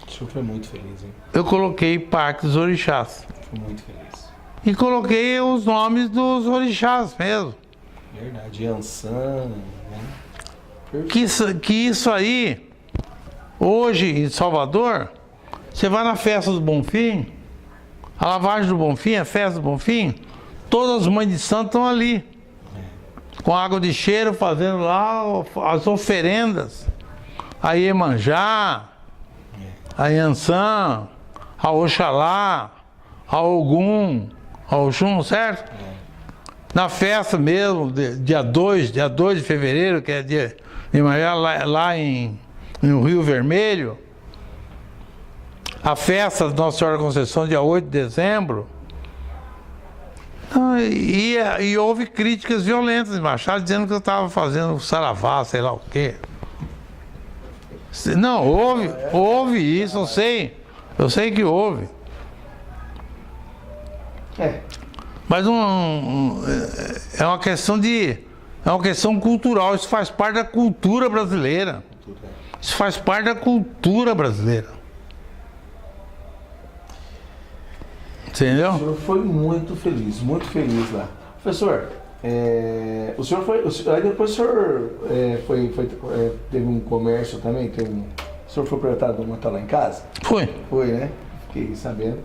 S1: O senhor foi muito feliz, hein?
S2: eu coloquei Parque dos Orixás.
S1: Fui muito feliz.
S2: E coloquei os nomes dos orixás mesmo.
S1: Verdade. Yansan, né?
S2: Que isso aí, hoje em Salvador, você vai na festa do Bonfim, a lavagem do Bonfim, a festa do Bonfim, todas as mães de santo estão ali, com água de cheiro, fazendo lá as oferendas, a Iemanjá, a Yansan, a Oxalá, a Ogum, a Oxum, certo? Na festa mesmo, dia 2 de fevereiro, que é dia de Iemanjá, lá em Rio Vermelho, a festa da Nossa Senhora da Conceição, dia 8 de dezembro. E houve críticas violentas de Machado, dizendo que eu estava fazendo saravá, sei lá o quê. Não, houve isso, eu sei que houve. Mas é uma questão é uma questão cultural, isso faz parte da cultura brasileira. Isso faz parte da cultura brasileira. Entendeu?
S1: O senhor foi muito feliz lá. Professor, o senhor foi. Aí depois o senhor teve um comércio também? O senhor foi proprietário de um motel lá em casa?
S2: Foi.
S1: Foi, né? Fiquei sabendo.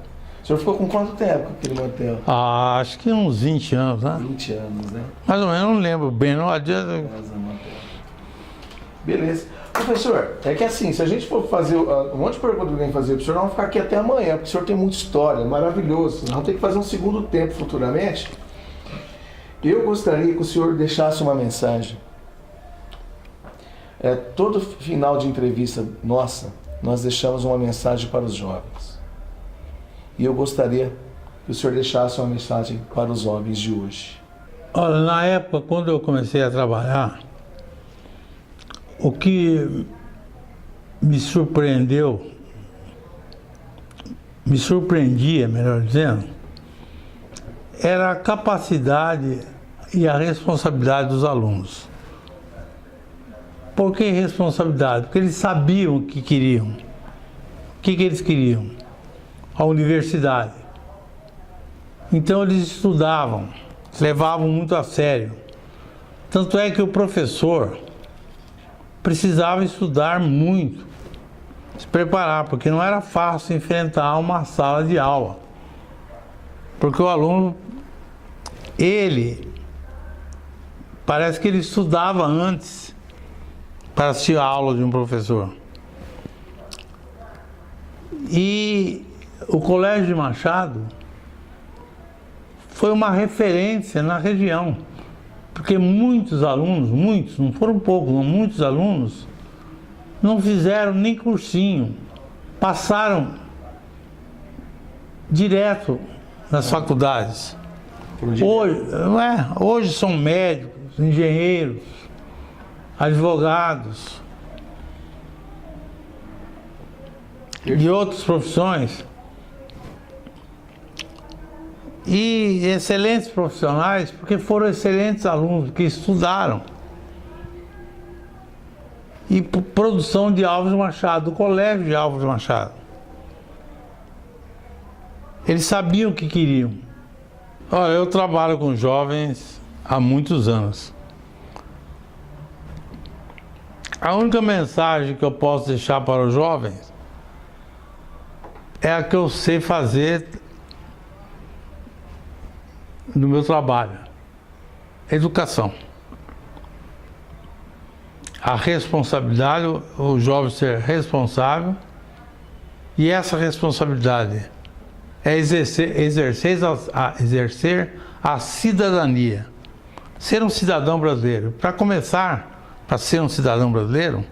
S1: O senhor ficou com quanto tempo aquele motel?
S2: Acho que uns 20 anos, né?
S1: 20 anos, né?
S2: Mais ou menos, não lembro bem, não adianta.
S1: Beleza. Professor, é que assim, se a gente for fazer um monte de perguntas que alguém fazer para o senhor, nós vamos ficar aqui até amanhã, porque o senhor tem muita história, maravilhoso. Nós vamos ter que fazer um segundo tempo futuramente. Eu gostaria que o senhor deixasse uma mensagem. Todo final de entrevista nossa, nós deixamos uma mensagem para os jovens. E eu gostaria que o senhor deixasse uma mensagem para os jovens de hoje.
S2: Olha, na época, quando eu comecei a trabalhar, o que me surpreendia, melhor dizendo, era a capacidade e a responsabilidade dos alunos. Por que responsabilidade? Porque eles sabiam o que queriam. O que eles queriam? A universidade. Então eles estudavam, levavam muito a sério. Tanto é que o professor precisava estudar muito, se preparar, porque não era fácil enfrentar uma sala de aula. Porque o aluno, parece que ele estudava antes para assistir a aula de um professor. E o Colégio de Machado foi uma referência na região, porque muitos alunos, não foram poucos, muitos alunos não fizeram nem cursinho, passaram direto nas faculdades. Hoje são médicos, engenheiros, advogados e outras profissões. E excelentes profissionais, porque foram excelentes alunos que estudaram. E produção de Álvares Machado, do Colégio de Álvares Machado. Eles sabiam o que queriam. Olha, eu trabalho com jovens há muitos anos. A única mensagem que eu posso deixar para os jovens é a que eu sei fazer no meu trabalho. Educação. A responsabilidade, o jovem ser responsável, e essa responsabilidade é exercer a cidadania. Ser um cidadão brasileiro. Para começar, para ser um cidadão brasileiro,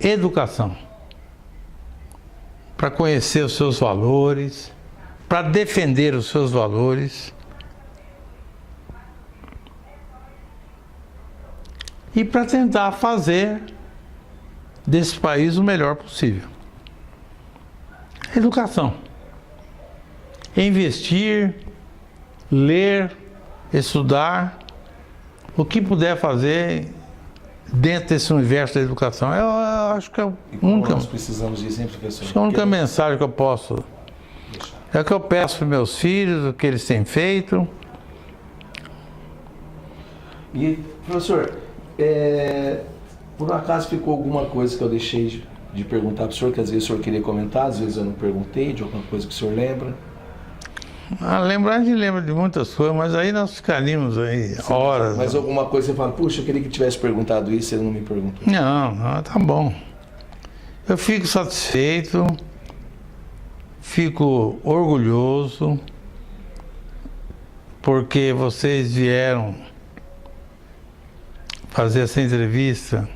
S2: educação. Para conhecer os seus valores, para defender os seus valores e para tentar fazer desse país o melhor possível. Educação. Investir, ler, estudar, o que puder fazer dentro desse universo da educação. Eu acho que é
S1: nós precisamos disso, hein, professor?
S2: Acho que a única mensagem que eu posso... É o que eu peço para meus filhos, o que eles têm feito.
S1: E, professor, por acaso ficou alguma coisa que eu deixei de perguntar para o senhor, que às vezes o senhor queria comentar, às vezes eu não perguntei, de alguma coisa que o senhor lembra?
S2: Lembrar, a gente lembra de muitas coisas, mas aí nós ficaríamos aí horas.
S1: Mas alguma coisa você fala, puxa, eu queria que tivesse perguntado isso, ele não me perguntou.
S2: Não, tá bom. Eu fico satisfeito, fico orgulhoso, porque vocês vieram fazer essa entrevista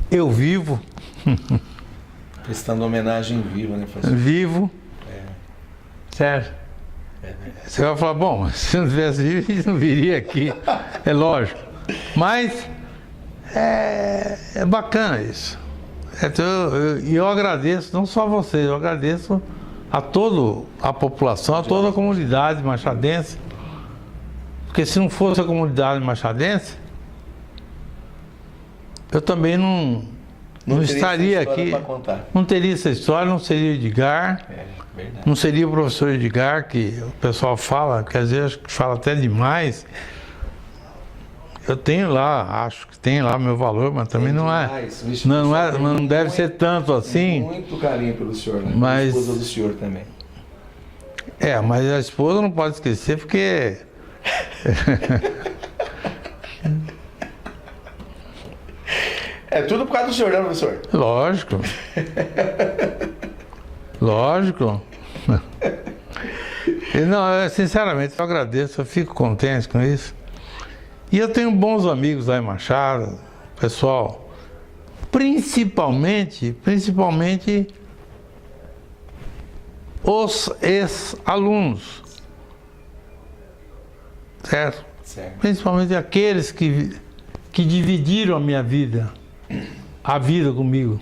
S2: eu vivo.
S1: Prestando homenagem viva, né, professor?
S2: Vivo. Certo. Você vai falar, bom, se não tivesse vivo, a gente não viria aqui. É lógico. Mas é bacana isso. Então, eu agradeço, não só a vocês, eu agradeço a toda a população, a toda a comunidade machadense. Porque se não fosse a comunidade machadense, eu também não estaria aqui. Não teria essa história, não seria o Edgar, não seria o professor Edgar, que o pessoal fala, que às vezes fala até demais. Eu tenho lá, acho que tem lá meu valor, mas também não é. Não deve ser tanto assim.
S1: Muito carinho pelo senhor, né?
S2: Mas,
S1: a esposa do senhor também.
S2: Mas a esposa não pode esquecer, porque.
S1: É tudo por causa do senhor, né, professor?
S2: Lógico. Lógico. Não, sinceramente, eu agradeço, eu fico contente com isso. E eu tenho bons amigos lá em Machado, pessoal, principalmente os ex-alunos, certo? Principalmente aqueles que dividiram a minha vida, a vida comigo.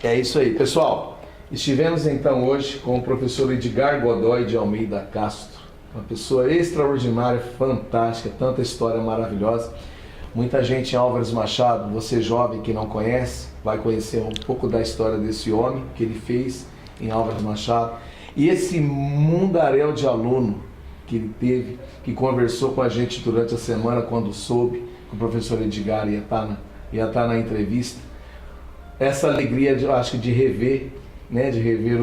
S1: É isso aí, pessoal. Estivemos então hoje com o professor Edgar Godoy de Almeida Castro. Uma pessoa extraordinária, fantástica, tanta história maravilhosa. Muita gente em Álvares Machado, você jovem que não conhece, vai conhecer um pouco da história desse homem que ele fez em Álvares Machado. E esse mundaréu de aluno que ele teve, que conversou com a gente durante a semana quando soube que o professor Edgar ia estar na entrevista. Essa alegria, acho que de rever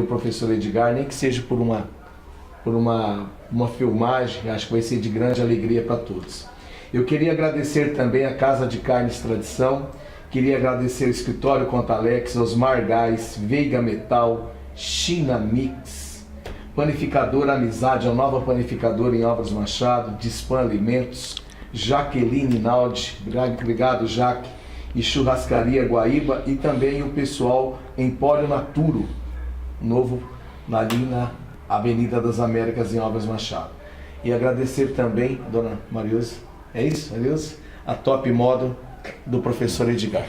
S1: o professor Edgar, nem que seja por uma filmagem, acho que vai ser de grande alegria para todos. Eu queria agradecer também a Casa de Carnes Tradição, queria agradecer o Escritório Contalex, Osmar Gás, Veiga Metal, China Mix, Panificadora Amizade, a nova panificadora em Álvares Machado, Dispan Alimentos, Jaqueline Naldi, obrigado Jaque, e Churrascaria Guaíba, e também o pessoal Empório Naturo, novo ali na Avenida das Américas em Álvares Machado. E agradecer também a dona Mariusa, é isso, Mariusa? A Top Model do professor Edgar.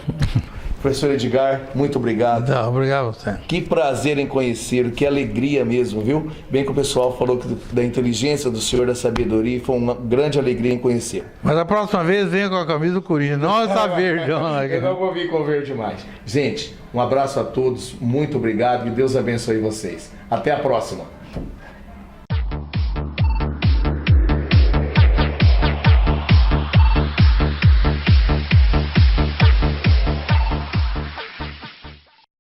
S1: Professor Edgar, muito obrigado.
S2: Não, obrigado a você.
S1: Que prazer em conhecê-lo, que alegria mesmo, viu? Bem que o pessoal falou da inteligência do senhor, da sabedoria, e foi uma grande alegria em conhecê-lo.
S2: Mas a próxima vez venha com a camisa do Corinthians, não essa verdão.
S1: Eu não vou vir com verde mais. Gente, um abraço a todos, muito obrigado, que Deus abençoe vocês. Até a próxima.